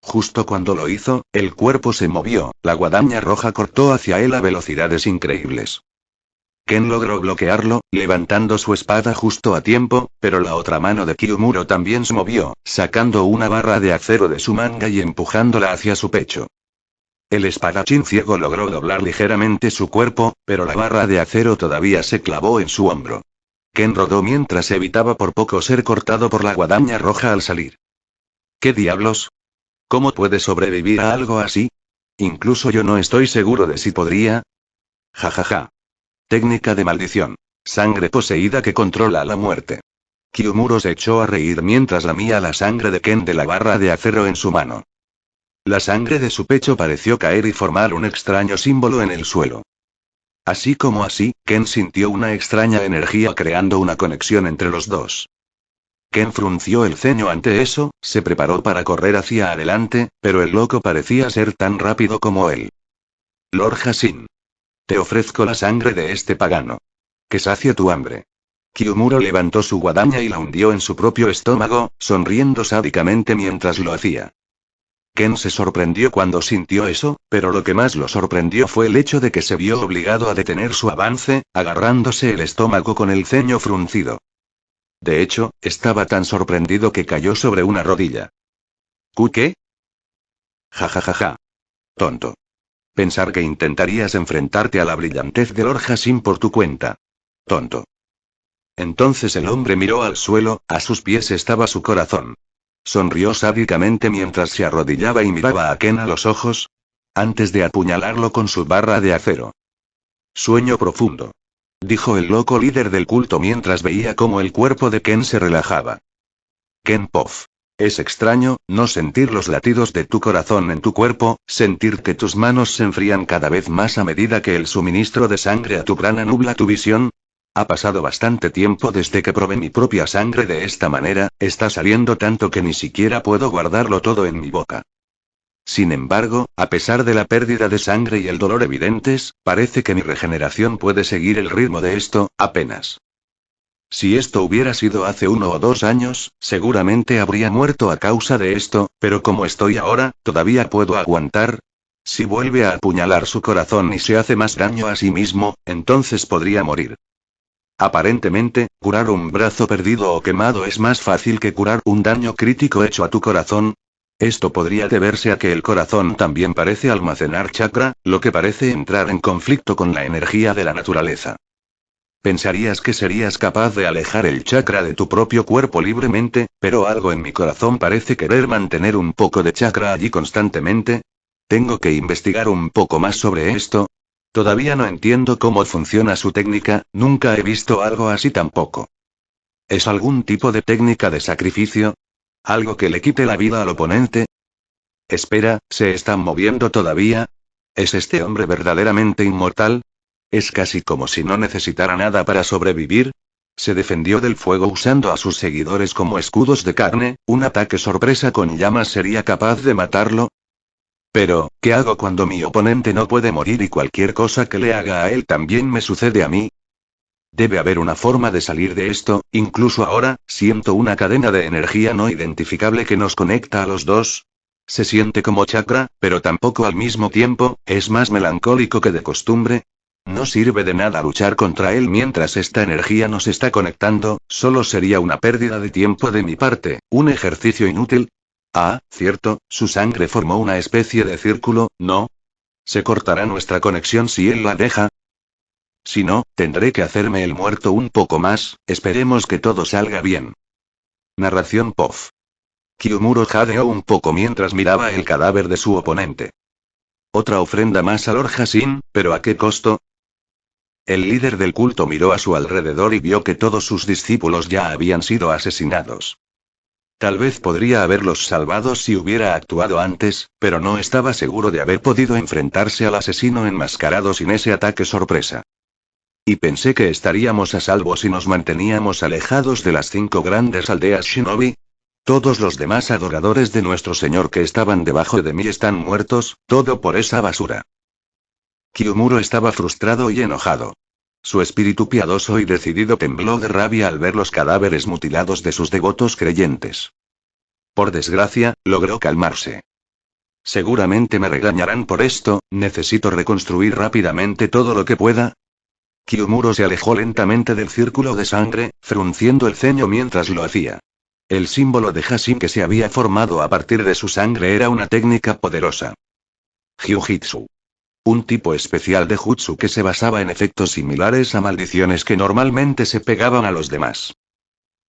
Justo cuando lo hizo, el cuerpo se movió, la guadaña roja cortó hacia él a velocidades increíbles. Ken logró bloquearlo, levantando su espada justo a tiempo, pero la otra mano de Kyumuro también se movió, sacando una barra de acero de su manga y empujándola hacia su pecho. El espadachín ciego logró doblar ligeramente su cuerpo, pero la barra de acero todavía se clavó en su hombro. Ken rodó mientras evitaba por poco ser cortado por la guadaña roja al salir. ¿Qué diablos? ¿Cómo puede sobrevivir a algo así? Incluso yo no estoy seguro de si podría. Jajaja. Técnica de maldición. Sangre poseída que controla la muerte. Kyumuro se echó a reír mientras lamía la sangre de Ken de la barra de acero en su mano. La sangre de su pecho pareció caer y formar un extraño símbolo en el suelo. Así como así, Ken sintió una extraña energía creando una conexión entre los dos. Ken frunció el ceño ante eso, se preparó para correr hacia adelante, pero el loco parecía ser tan rápido como él. Lord Hasin. Te ofrezco la sangre de este pagano. Que sacie tu hambre. Kyumuro levantó su guadaña y la hundió en su propio estómago, sonriendo sádicamente mientras lo hacía. Ken se sorprendió cuando sintió eso, pero lo que más lo sorprendió fue el hecho de que se vio obligado a detener su avance, agarrándose el estómago con el ceño fruncido. De hecho, estaba tan sorprendido que cayó sobre una rodilla. ¿Qué? Jajajaja. Tonto. Pensar que intentarías enfrentarte a la brillantez de Lord Hasin por tu cuenta. Tonto. Entonces el hombre miró al suelo, a sus pies estaba su corazón. Sonrió sádicamente mientras se arrodillaba y miraba a Ken a los ojos, antes de apuñalarlo con su barra de acero. Sueño profundo. Dijo el loco líder del culto mientras veía cómo el cuerpo de Ken se relajaba. Ken Poff. Es extraño, no sentir los latidos de tu corazón en tu cuerpo, sentir que tus manos se enfrían cada vez más a medida que el suministro de sangre a tu prana nubla tu visión. Ha pasado bastante tiempo desde que probé mi propia sangre de esta manera, está saliendo tanto que ni siquiera puedo guardarlo todo en mi boca. Sin embargo, a pesar de la pérdida de sangre y el dolor evidentes, parece que mi regeneración puede seguir el ritmo de esto, apenas. Si esto hubiera sido hace 1 o 2 años, seguramente habría muerto a causa de esto, pero como estoy ahora, todavía puedo aguantar. Si vuelve a apuñalar su corazón y se hace más daño a sí mismo, entonces podría morir. Aparentemente, curar un brazo perdido o quemado es más fácil que curar un daño crítico hecho a tu corazón. Esto podría deberse a que el corazón también parece almacenar chakra, lo que parece entrar en conflicto con la energía de la naturaleza. Pensarías que serías capaz de alejar el chakra de tu propio cuerpo libremente, pero algo en mi corazón parece querer mantener un poco de chakra allí constantemente. Tengo que investigar un poco más sobre esto. Todavía no entiendo cómo funciona su técnica, nunca he visto algo así tampoco. ¿Es algún tipo de técnica de sacrificio? ¿Algo que le quite la vida al oponente? Espera, ¿se están moviendo todavía? ¿Es este hombre verdaderamente inmortal? Es casi como si no necesitara nada para sobrevivir. Se defendió del fuego usando a sus seguidores como escudos de carne, un ataque sorpresa con llamas sería capaz de matarlo. Pero, ¿qué hago cuando mi oponente no puede morir y cualquier cosa que le haga a él también me sucede a mí? Debe haber una forma de salir de esto, incluso ahora, siento una cadena de energía no identificable que nos conecta a los dos. Se siente como chakra, pero tampoco al mismo tiempo, es más melancólico que de costumbre. No sirve de nada luchar contra él mientras esta energía nos está conectando, solo sería una pérdida de tiempo de mi parte, un ejercicio inútil. Ah, cierto, su sangre formó una especie de círculo, ¿no? ¿Se cortará nuestra conexión si él la deja? Si no, tendré que hacerme el muerto un poco más, esperemos que todo salga bien. Narración Poff. Kyumuro jadeó un poco mientras miraba el cadáver de su oponente. Otra ofrenda más a Lord Hasin, pero ¿a qué costo? El líder del culto miró a su alrededor y vio que todos sus discípulos ya habían sido asesinados. Tal vez podría haberlos salvado si hubiera actuado antes, pero no estaba seguro de haber podido enfrentarse al asesino enmascarado sin ese ataque sorpresa. Y pensé que estaríamos a salvo si nos manteníamos alejados de las 5 grandes aldeas Shinobi. Todos los demás adoradores de nuestro Señor que estaban debajo de mí están muertos, todo por esa basura. Kyumuro estaba frustrado y enojado. Su espíritu piadoso y decidido tembló de rabia al ver los cadáveres mutilados de sus devotos creyentes. Por desgracia, logró calmarse. Seguramente me regañarán por esto, necesito reconstruir rápidamente todo lo que pueda. Kyumuro se alejó lentamente del círculo de sangre, frunciendo el ceño mientras lo hacía. El símbolo de Hashin que se había formado a partir de su sangre era una técnica poderosa. Hyujitsu. Un tipo especial de jutsu que se basaba en efectos similares a maldiciones que normalmente se pegaban a los demás.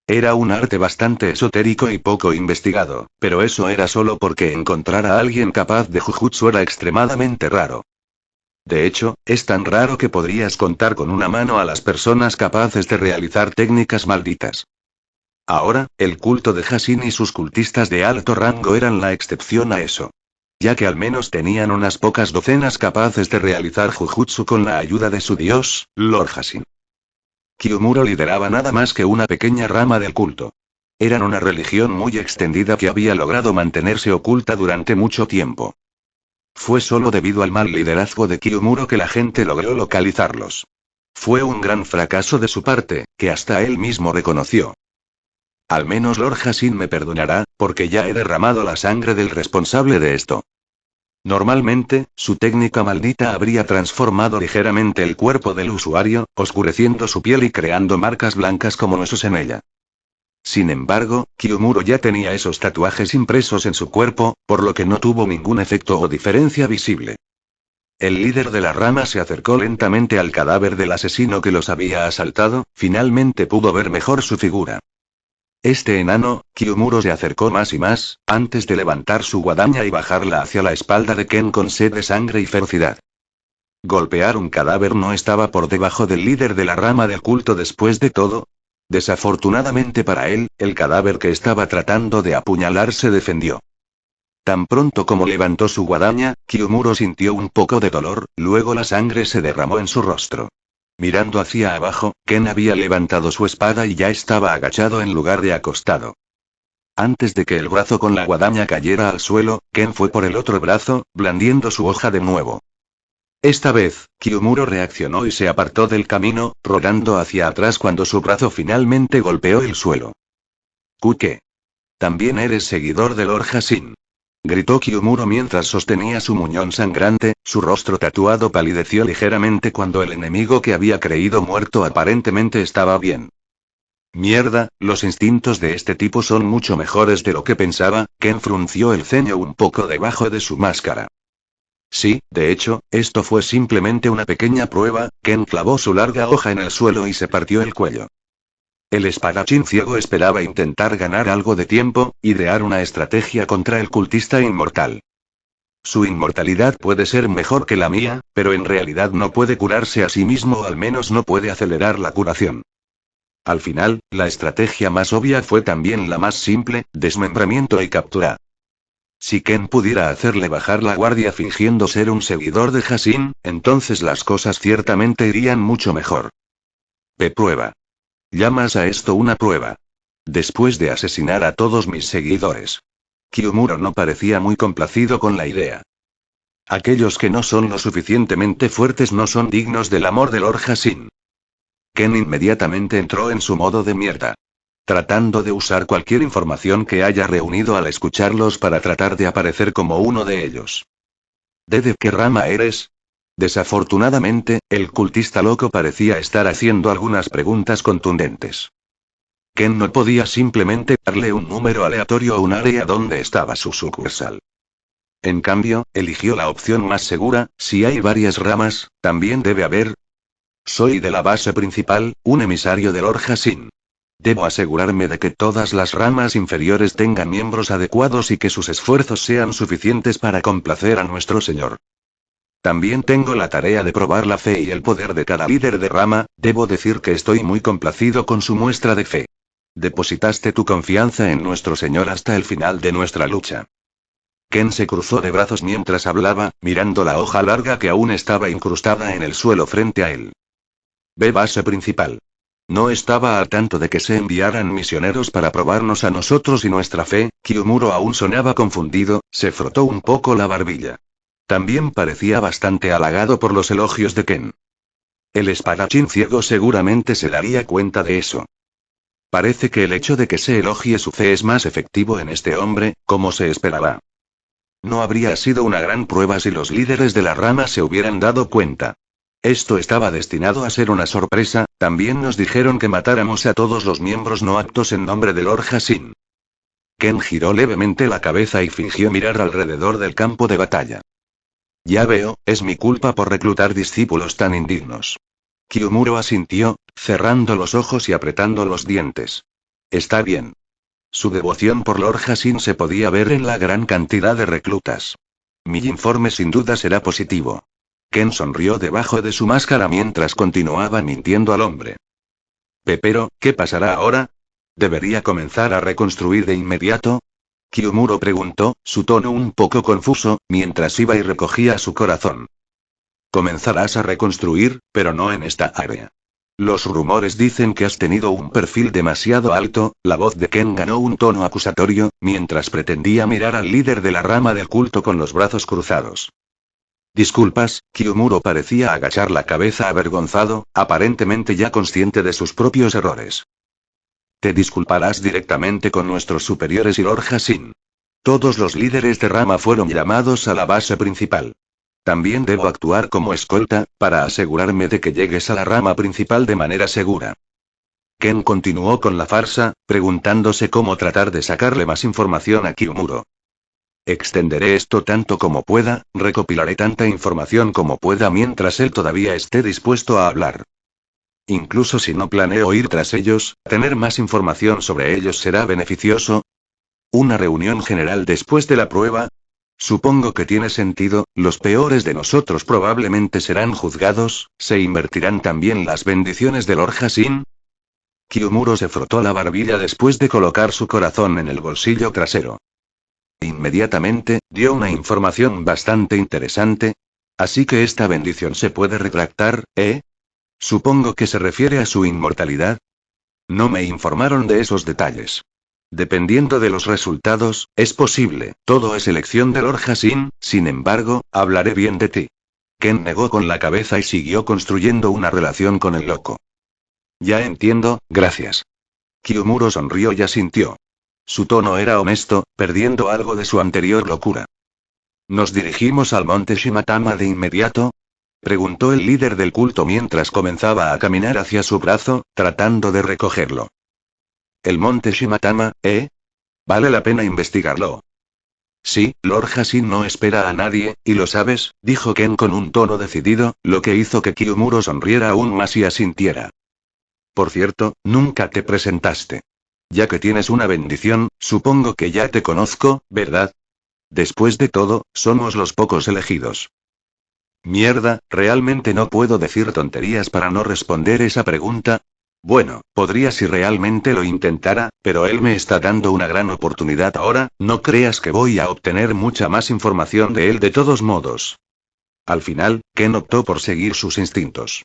Era un arte bastante esotérico y poco investigado, pero eso era solo porque encontrar a alguien capaz de jujutsu era extremadamente raro. De hecho, es tan raro que podrías contar con una mano a las personas capaces de realizar técnicas malditas. Ahora, el culto de Hashin y sus cultistas de alto rango eran la excepción a eso. Ya que al menos tenían unas pocas docenas capaces de realizar jujutsu con la ayuda de su dios, Lord Hashin. Kyumuro lideraba nada más que una pequeña rama del culto. Eran una religión muy extendida que había logrado mantenerse oculta durante mucho tiempo. Fue solo debido al mal liderazgo de Kyumuro que la gente logró localizarlos. Fue un gran fracaso de su parte, que hasta él mismo reconoció. Al menos Lord Hashin me perdonará, porque ya he derramado la sangre del responsable de esto. Normalmente, su técnica maldita habría transformado ligeramente el cuerpo del usuario, oscureciendo su piel y creando marcas blancas como huesos en ella. Sin embargo, Kyumuro ya tenía esos tatuajes impresos en su cuerpo, por lo que no tuvo ningún efecto o diferencia visible. El líder de la rama se acercó lentamente al cadáver del asesino que los había asaltado, finalmente pudo ver mejor su figura. Este enano, Kyumuro se acercó más y más, antes de levantar su guadaña y bajarla hacia la espalda de Ken con sed de sangre y ferocidad. Golpear un cadáver no estaba por debajo del líder de la rama del culto después de todo. Desafortunadamente para él, el cadáver que estaba tratando de apuñalar se defendió. Tan pronto como levantó su guadaña, Kyumuro sintió un poco de dolor, luego la sangre se derramó en su rostro. Mirando hacia abajo, Ken había levantado su espada y ya estaba agachado en lugar de acostado. Antes de que el brazo con la guadaña cayera al suelo, Ken fue por el otro brazo, blandiendo su hoja de nuevo. Esta vez, Kyumuro reaccionó y se apartó del camino, rodando hacia atrás cuando su brazo finalmente golpeó el suelo. ¿Qué? ¿También eres seguidor de Lord Hashin?, gritó Kyumuro mientras sostenía su muñón sangrante, su rostro tatuado palideció ligeramente cuando el enemigo que había creído muerto aparentemente estaba bien. Mierda, los instintos de este tipo son mucho mejores de lo que pensaba. Ken frunció el ceño un poco debajo de su máscara. Sí, de hecho, esto fue simplemente una pequeña prueba. Ken clavó su larga hoja en el suelo y se partió el cuello. El espadachín ciego esperaba intentar ganar algo de tiempo, idear una estrategia contra el cultista inmortal. Su inmortalidad puede ser mejor que la mía, pero en realidad no puede curarse a sí mismo o al menos no puede acelerar la curación. Al final, la estrategia más obvia fue también la más simple: desmembramiento y captura. Si Ken pudiera hacerle bajar la guardia fingiendo ser un seguidor de Hashin, entonces las cosas ciertamente irían mucho mejor. Prueba. ¿Llamas a esto una prueba? Después de asesinar a todos mis seguidores. Kyumuro no parecía muy complacido con la idea. Aquellos que no son lo suficientemente fuertes no son dignos del amor de Lord Hashin. Ken inmediatamente entró en su modo de mierda. Tratando de usar cualquier información que haya reunido al escucharlos para tratar de aparecer como uno de ellos. ¿De qué rama eres? Desafortunadamente, el cultista loco parecía estar haciendo algunas preguntas contundentes. Ken no podía simplemente darle un número aleatorio a un área donde estaba su sucursal. En cambio, eligió la opción más segura: si hay varias ramas, también debe haber. Soy de la base principal, un emisario de Lord Hashin. Debo asegurarme de que todas las ramas inferiores tengan miembros adecuados y que sus esfuerzos sean suficientes para complacer a nuestro señor. También tengo la tarea de probar la fe y el poder de cada líder de rama. Debo decir que estoy muy complacido con su muestra de fe. Depositaste tu confianza en nuestro señor hasta el final de nuestra lucha. Ken se cruzó de brazos mientras hablaba, mirando la hoja larga que aún estaba incrustada en el suelo frente a él. Base principal. No estaba al tanto de que se enviaran misioneros para probarnos a nosotros y nuestra fe. Kyumuro aún sonaba confundido, se frotó un poco la barbilla. También parecía bastante halagado por los elogios de Ken. El espadachín ciego seguramente se daría cuenta de eso. Parece que el hecho de que se elogie su fe es más efectivo en este hombre, como se esperaba. No habría sido una gran prueba si los líderes de la rama se hubieran dado cuenta. Esto estaba destinado a ser una sorpresa. También nos dijeron que matáramos a todos los miembros no aptos en nombre de Lord Hassin. Ken giró levemente la cabeza y fingió mirar alrededor del campo de batalla. Ya veo, es mi culpa por reclutar discípulos tan indignos. Kyumuro asintió, cerrando los ojos y apretando los dientes. Está bien. Su devoción por Lord Hassin se podía ver en la gran cantidad de reclutas. Mi informe sin duda será positivo. Ken sonrió debajo de su máscara mientras continuaba mintiendo al hombre. Pero, ¿qué pasará ahora? ¿Debería comenzar a reconstruir de inmediato? Kyumuro preguntó, su tono un poco confuso, mientras iba y recogía su corazón. Comenzarás a reconstruir, pero no en esta área. Los rumores dicen que has tenido un perfil demasiado alto. La voz de Ken ganó un tono acusatorio, mientras pretendía mirar al líder de la rama del culto con los brazos cruzados. Disculpas, Kyumuro parecía agachar la cabeza avergonzado, aparentemente ya consciente de sus propios errores. Te disculparás directamente con nuestros superiores y Lord Hassin. Todos los líderes de rama fueron llamados a la base principal. También debo actuar como escolta, para asegurarme de que llegues a la rama principal de manera segura. Ken continuó con la farsa, preguntándose cómo tratar de sacarle más información a Kyumuro. Extenderé esto tanto como pueda, recopilaré tanta información como pueda mientras él todavía esté dispuesto a hablar. Incluso si no planeo ir tras ellos, tener más información sobre ellos será beneficioso. ¿Una reunión general después de la prueba? Supongo que tiene sentido. Los peores de nosotros probablemente serán juzgados. ¿Se invertirán también las bendiciones de Lord Hassin? Kyumuro se frotó la barbilla después de colocar su corazón en el bolsillo trasero. Inmediatamente, dio una información bastante interesante. Así que esta bendición se puede retractar, ¿eh? Supongo que se refiere a su inmortalidad. No me informaron de esos detalles. Dependiendo de los resultados, es posible. Todo es elección de Lord Hassin. Sin embargo, hablaré bien de ti. Ken negó con la cabeza y siguió construyendo una relación con el loco. Ya entiendo, gracias. Kyumuro sonrió y asintió. Su tono era honesto, perdiendo algo de su anterior locura. ¿Nos dirigimos al monte Shimatama de inmediato? Preguntó el líder del culto mientras comenzaba a caminar hacia su brazo, tratando de recogerlo. ¿El monte Shimatama, eh? Vale la pena investigarlo. Sí, Lord Hassin no espera a nadie, y lo sabes, dijo Ken con un tono decidido, lo que hizo que Kyumuro sonriera aún más y asintiera. Por cierto, nunca te presentaste. Ya que tienes una bendición, supongo que ya te conozco, ¿verdad? Después de todo, somos los pocos elegidos. Mierda, realmente no puedo decir tonterías para no responder esa pregunta. Bueno, podría si realmente lo intentara, pero él me está dando una gran oportunidad ahora. No creas que voy a obtener mucha más información de él de todos modos. Al final, Ken optó por seguir sus instintos.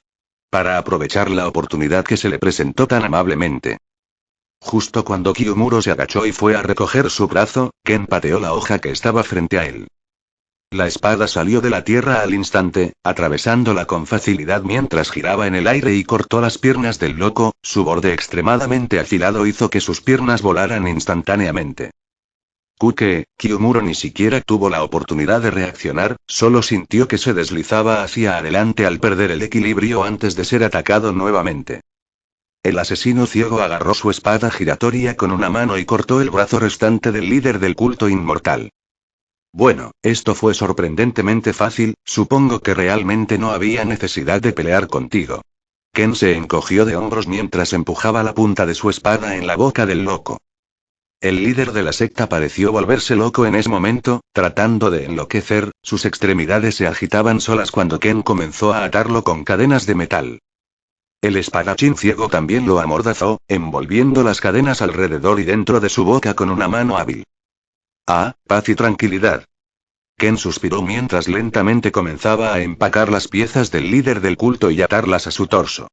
Para aprovechar la oportunidad que se le presentó tan amablemente. Justo cuando Kyumuro se agachó y fue a recoger su brazo, Ken pateó la hoja que estaba frente a él. La espada salió de la tierra al instante, atravesándola con facilidad mientras giraba en el aire y cortó las piernas del loco. Su borde extremadamente afilado hizo que sus piernas volaran instantáneamente. Kyumuro ni siquiera tuvo la oportunidad de reaccionar, solo sintió que se deslizaba hacia adelante al perder el equilibrio antes de ser atacado nuevamente. El asesino ciego agarró su espada giratoria con una mano y cortó el brazo restante del líder del culto inmortal. Bueno, esto fue sorprendentemente fácil. Supongo que realmente no había necesidad de pelear contigo. Ken se encogió de hombros mientras empujaba la punta de su espada en la boca del loco. El líder de la secta pareció volverse loco en ese momento, tratando de enloquecer. Sus extremidades se agitaban solas cuando Ken comenzó a atarlo con cadenas de metal. El espadachín ciego también lo amordazó, envolviendo las cadenas alrededor y dentro de su boca con una mano hábil. Ah, paz y tranquilidad. Ken suspiró mientras lentamente comenzaba a empacar las piezas del líder del culto y atarlas a su torso.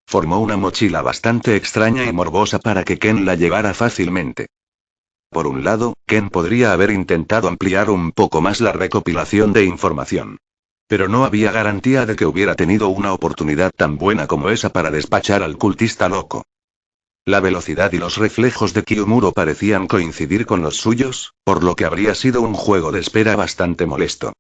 Formó una mochila bastante extraña y morbosa para que Ken la llevara fácilmente. Por un lado, Ken podría haber intentado ampliar un poco más la recopilación de información. Pero no había garantía de que hubiera tenido una oportunidad tan buena como esa para despachar al cultista loco. La velocidad y los reflejos de Kiyomuro parecían coincidir con los suyos, por lo que habría sido un juego de espera bastante molesto.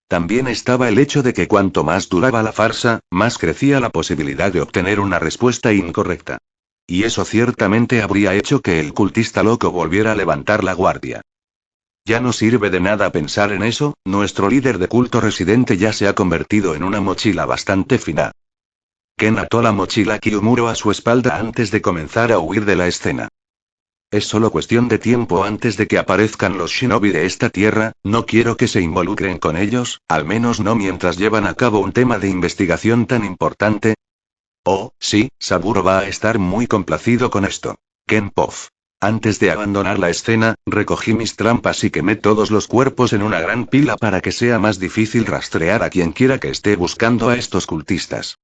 También estaba el hecho de que cuanto más duraba la farsa, más crecía la posibilidad de obtener una respuesta incorrecta. Y eso ciertamente habría hecho que el cultista loco volviera a levantar la guardia. Ya no sirve de nada pensar en eso, nuestro líder de culto residente ya se ha convertido en una mochila bastante fina. Ken ató la mochila Kiyomuro a su espalda antes de comenzar a huir de la escena. Es solo cuestión de tiempo antes de que aparezcan los shinobi de esta tierra, no quiero que se involucren con ellos, al menos no mientras llevan a cabo un tema de investigación tan importante. Oh, sí, Saburo va a estar muy complacido con esto. Ken Poff. Antes de abandonar la escena, recogí mis trampas y quemé todos los cuerpos en una gran pila para que sea más difícil rastrear a quien quiera que esté buscando a estos cultistas.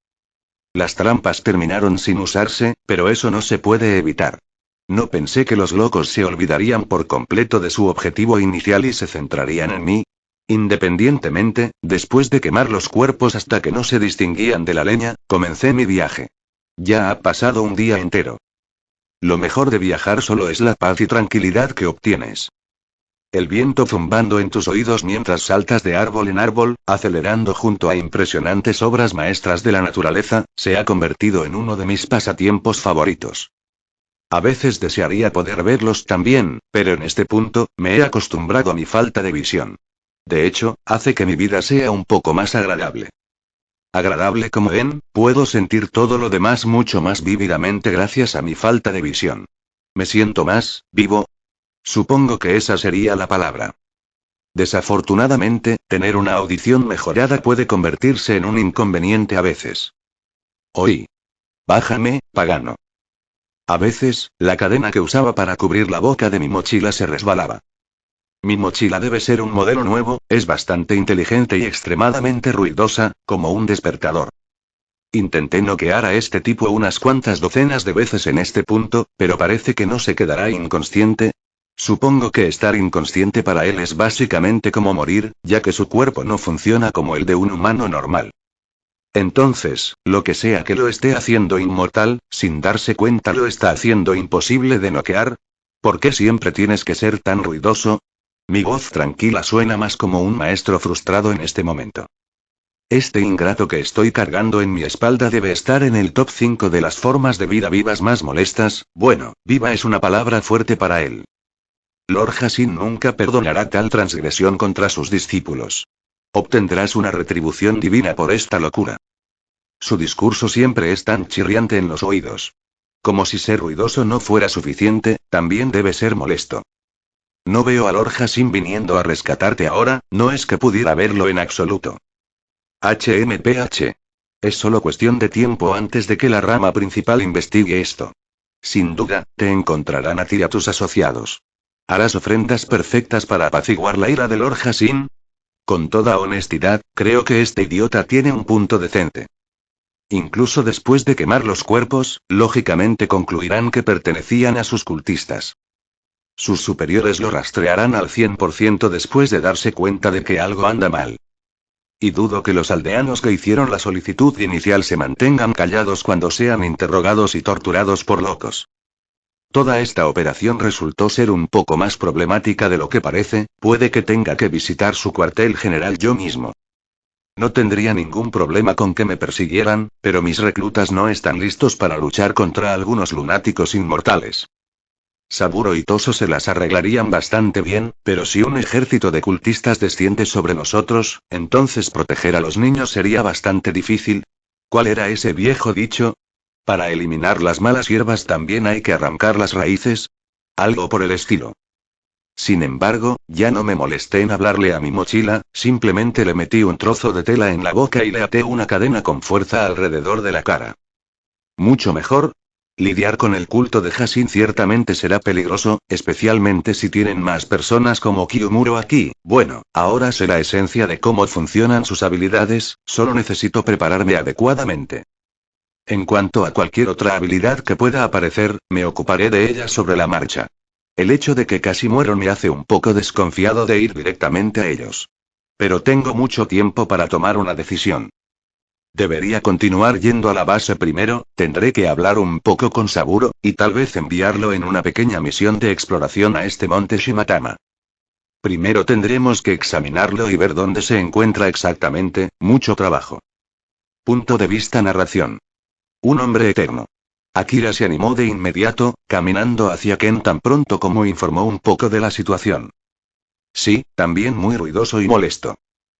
Las trampas terminaron sin usarse, pero eso no se puede evitar. No pensé que los locos se olvidarían por completo de su objetivo inicial y se centrarían en mí. Independientemente, después de quemar los cuerpos hasta que no se distinguían de la leña, comencé mi viaje. Ya ha pasado un día entero. Lo mejor de viajar solo es la paz y tranquilidad que obtienes. El viento zumbando en tus oídos mientras saltas de árbol en árbol, acelerando junto a impresionantes obras maestras de la naturaleza, se ha convertido en uno de mis pasatiempos favoritos. A veces desearía poder verlos también, pero en este punto, me he acostumbrado a mi falta de visión. De hecho, hace que mi vida sea un poco más agradable. Agradable como ven, puedo sentir todo lo demás mucho más vívidamente gracias a mi falta de visión. Me siento más vivo. Supongo que esa sería la palabra. Desafortunadamente, tener una audición mejorada puede convertirse en un inconveniente a veces. Oí. Bájame, pagano. A veces, la cadena que usaba para cubrir la boca de mi mochila se resbalaba. Mi mochila debe ser un modelo nuevo, es bastante inteligente y extremadamente ruidosa, como un despertador. Intenté noquear a este tipo unas cuantas docenas de veces en este punto, pero parece que no se quedará inconsciente. Supongo que estar inconsciente para él es básicamente como morir, ya que su cuerpo no funciona como el de un humano normal. Entonces, lo que sea que lo esté haciendo inmortal, sin darse cuenta lo está haciendo imposible de noquear. ¿Por qué siempre tienes que ser tan ruidoso? Mi voz tranquila suena más como un maestro frustrado en este momento. Este ingrato que estoy cargando en mi espalda debe estar en el top 5 de las formas de vida vivas más molestas. Bueno, viva es una palabra fuerte para él. Lord Hasin nunca perdonará tal transgresión contra sus discípulos. Obtendrás una retribución divina por esta locura. Su discurso siempre es tan chirriante en los oídos. Como si ser ruidoso no fuera suficiente, también debe ser molesto. No veo a Lord Hasin viniendo a rescatarte ahora, no es que pudiera verlo en absoluto. HMPH. Es solo cuestión de tiempo antes de que la rama principal investigue esto. Sin duda, te encontrarán a ti y a tus asociados. ¿Harás ofrendas perfectas para apaciguar la ira de Lord Hasin? Con toda honestidad, creo que este idiota tiene un punto decente. Incluso después de quemar los cuerpos, lógicamente concluirán que pertenecían a sus cultistas. Sus superiores lo rastrearán al 100% después de darse cuenta de que algo anda mal. Y dudo que los aldeanos que hicieron la solicitud inicial se mantengan callados cuando sean interrogados y torturados por locos. Toda esta operación resultó ser un poco más problemática de lo que parece, puede que tenga que visitar su cuartel general yo mismo. No tendría ningún problema con que me persiguieran, pero mis reclutas no están listos para luchar contra algunos lunáticos inmortales. Saburo y Toso se las arreglarían bastante bien, pero si un ejército de cultistas desciende sobre nosotros, entonces proteger a los niños sería bastante difícil. ¿Cuál era ese viejo dicho? ¿Para eliminar las malas hierbas también hay que arrancar las raíces? Algo por el estilo. Sin embargo, ya no me molesté en hablarle a mi mochila, simplemente le metí un trozo de tela en la boca y le até una cadena con fuerza alrededor de la cara. Mucho mejor. Lidiar con el culto de Hasin ciertamente será peligroso, especialmente si tienen más personas como Kiyomuro aquí. Bueno, ahora sé la esencia de cómo funcionan sus habilidades, solo necesito prepararme adecuadamente. En cuanto a cualquier otra habilidad que pueda aparecer, me ocuparé de ella sobre la marcha. El hecho de que casi muero me hace un poco desconfiado de ir directamente a ellos. Pero tengo mucho tiempo para tomar una decisión. Debería continuar yendo a la base primero, tendré que hablar un poco con Saburo, y tal vez enviarlo en una pequeña misión de exploración a este monte Shimatama. Primero tendremos que examinarlo y ver dónde se encuentra exactamente, mucho trabajo. Punto de vista narración. Un hombre eterno. Akira se animó de inmediato, caminando hacia Ken tan pronto como informó un poco de la situación. Sí, también muy ruidoso y molesto.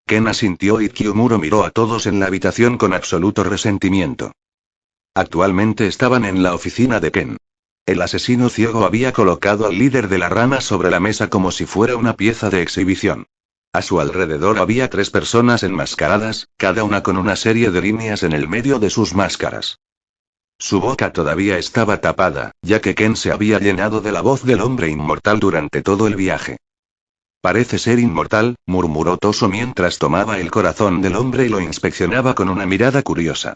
Ken asintió y Kyumuro miró a todos en la habitación con absoluto resentimiento. Actualmente estaban en la oficina de Ken. El asesino ciego había colocado al líder de la rama sobre la mesa como si fuera una pieza de exhibición. A su alrededor había 3 personas enmascaradas, cada una con una serie de líneas en el medio de sus máscaras. Su boca todavía estaba tapada, ya que Ken se había llenado de la voz del hombre inmortal durante todo el viaje. Parece ser inmortal, murmuró Toso mientras tomaba el corazón del hombre y lo inspeccionaba con una mirada curiosa.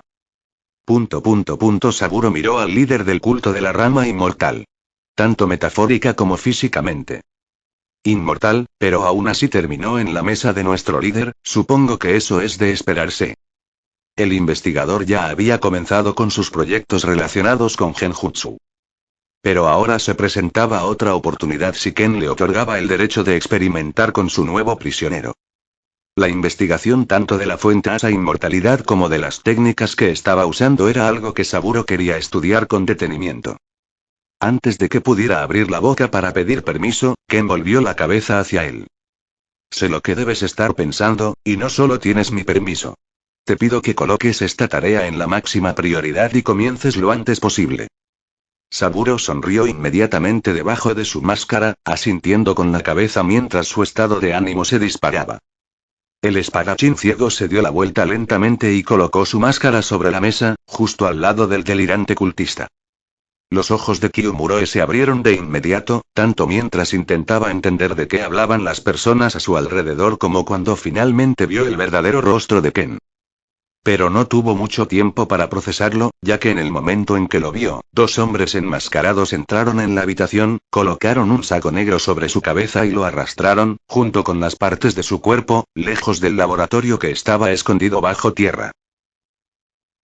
Saburo miró al líder del culto de la rama inmortal. Tanto metafórica como físicamente. Inmortal, pero aún así terminó en la mesa de nuestro líder, supongo que eso es de esperarse. El investigador ya había comenzado con sus proyectos relacionados con Genjutsu. Pero ahora se presentaba otra oportunidad si Ken le otorgaba el derecho de experimentar con su nuevo prisionero. La investigación tanto de la fuente a esa inmortalidad como de las técnicas que estaba usando era algo que Saburo quería estudiar con detenimiento. Antes de que pudiera abrir la boca para pedir permiso, Ken volvió la cabeza hacia él. Sé lo que debes estar pensando, y no solo tienes mi permiso. Te pido que coloques esta tarea en la máxima prioridad y comiences lo antes posible. Saburo sonrió inmediatamente debajo de su máscara, asintiendo con la cabeza mientras su estado de ánimo se disparaba. El espadachín ciego se dio la vuelta lentamente y colocó su máscara sobre la mesa, justo al lado del delirante cultista. Los ojos de Kyumuro se abrieron de inmediato, tanto mientras intentaba entender de qué hablaban las personas a su alrededor como cuando finalmente vio el verdadero rostro de Ken. Pero no tuvo mucho tiempo para procesarlo, ya que en el momento en que lo vio, 2 hombres enmascarados entraron en la habitación, colocaron un saco negro sobre su cabeza y lo arrastraron, junto con las partes de su cuerpo, lejos del laboratorio que estaba escondido bajo tierra.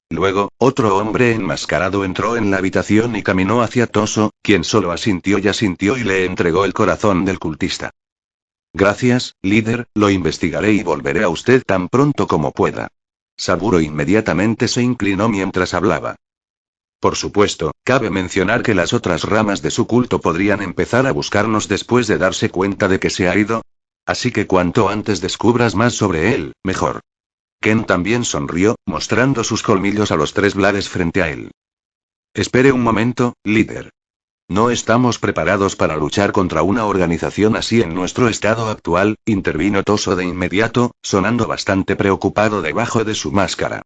Luego, otro hombre enmascarado entró en la habitación y caminó hacia Toso, quien solo asintió y le entregó el corazón del cultista. Gracias, líder, lo investigaré y volveré a usted tan pronto como pueda. Saburo inmediatamente se inclinó mientras hablaba. Por supuesto, cabe mencionar que las otras ramas de su culto podrían empezar a buscarnos después de darse cuenta de que se ha ido. Así que cuanto antes descubras más sobre él, mejor. Ken también sonrió, mostrando sus colmillos a los 3 Blades frente a él. Espere un momento, líder. No estamos preparados para luchar contra una organización así en nuestro estado actual, intervino Toso de inmediato, sonando bastante preocupado debajo de su máscara.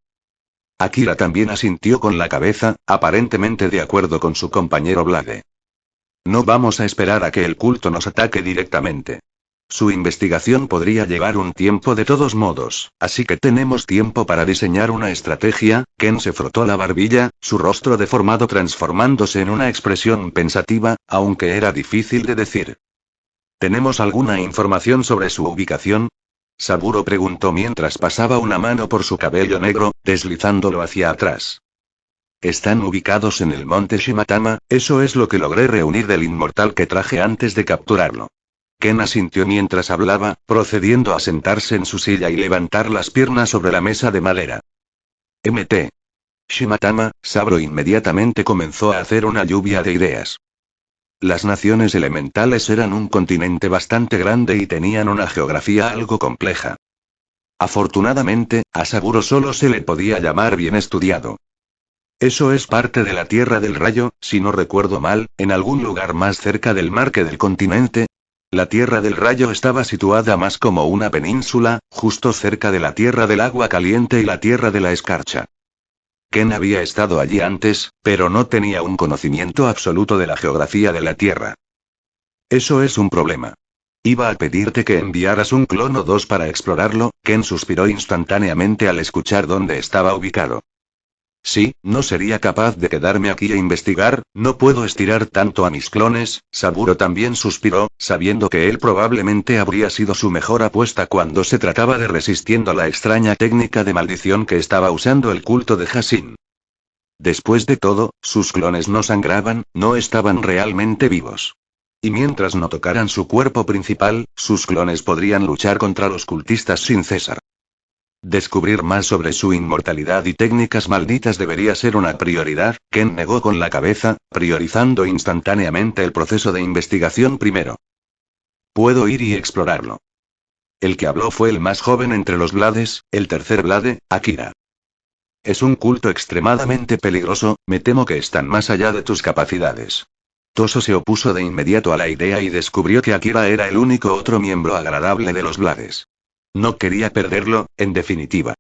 Akira también asintió con la cabeza, aparentemente de acuerdo con su compañero Blade. No vamos a esperar a que el culto nos ataque directamente. Su investigación podría llevar un tiempo de todos modos, así que tenemos tiempo para diseñar una estrategia. Ken se frotó la barbilla, su rostro deformado transformándose en una expresión pensativa, aunque era difícil de decir. ¿Tenemos alguna información sobre su ubicación? Saburo preguntó mientras pasaba una mano por su cabello negro, deslizándolo hacia atrás. Están ubicados en el monte Shimatama, eso es lo que logré reunir del inmortal que traje antes de capturarlo. Ken asintió mientras hablaba, procediendo a sentarse en su silla y levantar las piernas sobre la mesa de madera. Mt. Shimatama, Saburo inmediatamente comenzó a hacer una lluvia de ideas. Las naciones elementales eran un continente bastante grande y tenían una geografía algo compleja. Afortunadamente, a Saburo solo se le podía llamar bien estudiado. Eso es parte de la Tierra del Rayo, si no recuerdo mal, en algún lugar más cerca del mar que del continente. La Tierra del Rayo estaba situada más como una península, justo cerca de la Tierra del Agua Caliente y la Tierra de la Escarcha. Ken había estado allí antes, pero no tenía un conocimiento absoluto de la geografía de la Tierra. Eso es un problema. Iba a pedirte que enviaras un clon o 2 para explorarlo. Ken suspiró instantáneamente al escuchar dónde estaba ubicado. Sí, no sería capaz de quedarme aquí a investigar, no puedo estirar tanto a mis clones. Saburo también suspiró, sabiendo que él probablemente habría sido su mejor apuesta cuando se trataba de resistiendo la extraña técnica de maldición que estaba usando el culto de Hassin. Después de todo, sus clones no sangraban, no estaban realmente vivos. Y mientras no tocaran su cuerpo principal, sus clones podrían luchar contra los cultistas sin cesar. Descubrir más sobre su inmortalidad y técnicas malditas debería ser una prioridad. Ken negó con la cabeza, priorizando instantáneamente el proceso de investigación primero. Puedo ir y explorarlo. El que habló fue el más joven entre los Blades, el tercer Blade, Akira. Es un culto extremadamente peligroso, me temo que están más allá de tus capacidades. Toso se opuso de inmediato a la idea y descubrió que Akira era el único otro miembro agradable de los Blades. No quería perderlo, en definitiva.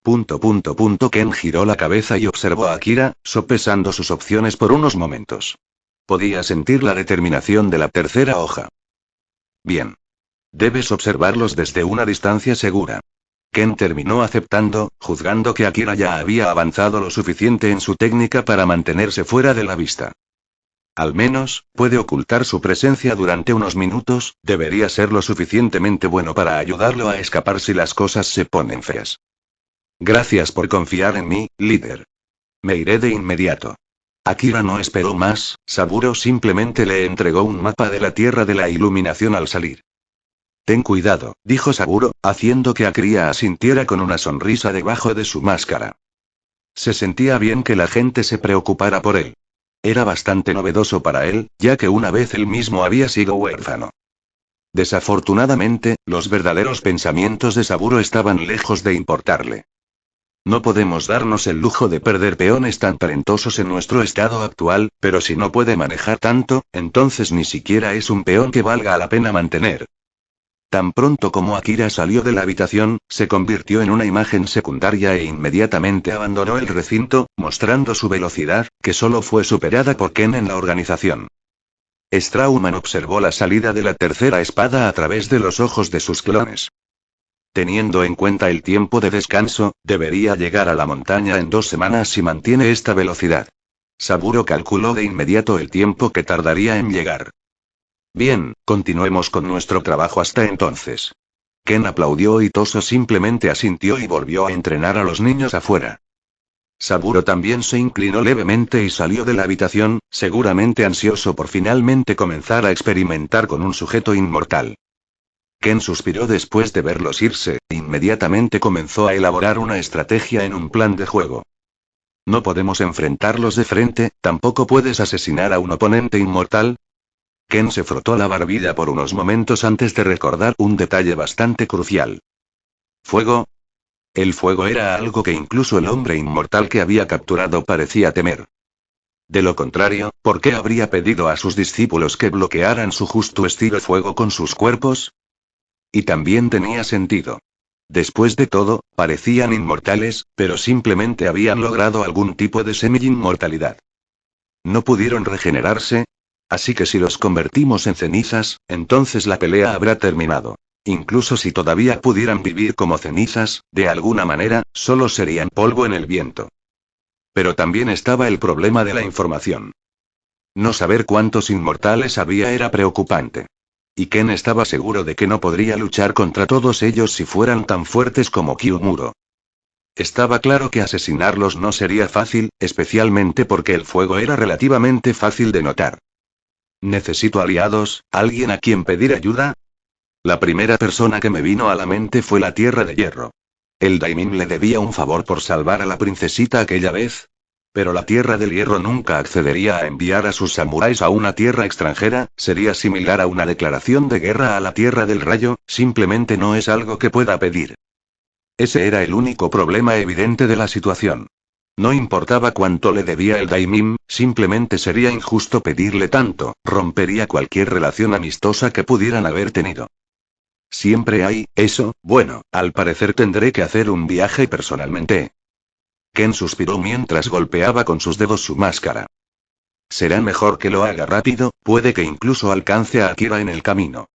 Ken giró la cabeza y observó a Akira, sopesando sus opciones por unos momentos. Podía sentir la determinación de la tercera hoja. Bien. Debes observarlos desde una distancia segura. Ken terminó aceptando, juzgando que Akira ya había avanzado lo suficiente en su técnica para mantenerse fuera de la vista. Al menos, puede ocultar su presencia durante unos minutos, debería ser lo suficientemente bueno para ayudarlo a escapar si las cosas se ponen feas. Gracias por confiar en mí, líder. Me iré de inmediato. Akira no esperó más, Saburo simplemente le entregó un mapa de la Tierra de la Iluminación al salir. Ten cuidado, dijo Saburo, haciendo que Akira asintiera con una sonrisa debajo de su máscara. Se sentía bien que la gente se preocupara por él. Era bastante novedoso para él, ya que una vez él mismo había sido huérfano. Desafortunadamente, los verdaderos pensamientos de Saburo estaban lejos de importarle. No podemos darnos el lujo de perder peones tan talentosos en nuestro estado actual, pero si no puede manejar tanto, entonces ni siquiera es un peón que valga la pena mantener. Tan pronto como Akira salió de la habitación, se convirtió en una imagen secundaria e inmediatamente abandonó el recinto, mostrando su velocidad, que solo fue superada por Ken en la organización. Strauman observó la salida de la tercera espada a través de los ojos de sus clones. Teniendo en cuenta el tiempo de descanso, debería llegar a la montaña en 2 semanas si mantiene esta velocidad. Saburo calculó de inmediato el tiempo que tardaría en llegar. Bien, continuemos con nuestro trabajo hasta entonces. Ken aplaudió y Toso simplemente asintió y volvió a entrenar a los niños afuera. Saburo también se inclinó levemente y salió de la habitación, seguramente ansioso por finalmente comenzar a experimentar con un sujeto inmortal. Ken suspiró después de verlos irse, e inmediatamente comenzó a elaborar una estrategia en un plan de juego. No podemos enfrentarlos de frente, tampoco puedes asesinar a un oponente inmortal. Ken se frotó la barbilla por unos momentos antes de recordar un detalle bastante crucial. ¿Fuego? El fuego era algo que incluso el hombre inmortal que había capturado parecía temer. De lo contrario, ¿por qué habría pedido a sus discípulos que bloquearan su justo estilo fuego con sus cuerpos? Y también tenía sentido. Después de todo, parecían inmortales, pero simplemente habían logrado algún tipo de semi-inmortalidad. ¿No pudieron regenerarse? Así que si los convertimos en cenizas, entonces la pelea habrá terminado. Incluso si todavía pudieran vivir como cenizas, de alguna manera, solo serían polvo en el viento. Pero también estaba el problema de la información. No saber cuántos inmortales había era preocupante. Y Ken estaba seguro de que no podría luchar contra todos ellos si fueran tan fuertes como Kyumuro. Estaba claro que asesinarlos no sería fácil, especialmente porque el fuego era relativamente fácil de notar. Necesito aliados, alguien a quien pedir ayuda. La primera persona que me vino a la mente fue la Tierra de Hierro. El Daimim le debía un favor por salvar a la princesita aquella vez. Pero la Tierra del Hierro nunca accedería a enviar a sus samuráis a una tierra extranjera, sería similar a una declaración de guerra a la Tierra del Rayo, simplemente no es algo que pueda pedir. Ese era el único problema evidente de la situación. No importaba cuánto le debía el Daimim, simplemente sería injusto pedirle tanto, rompería cualquier relación amistosa que pudieran haber tenido. Siempre hay, eso, bueno, al parecer tendré que hacer un viaje personalmente. Ken suspiró mientras golpeaba con sus dedos su máscara. Será mejor que lo haga rápido, puede que incluso alcance a Akira en el camino.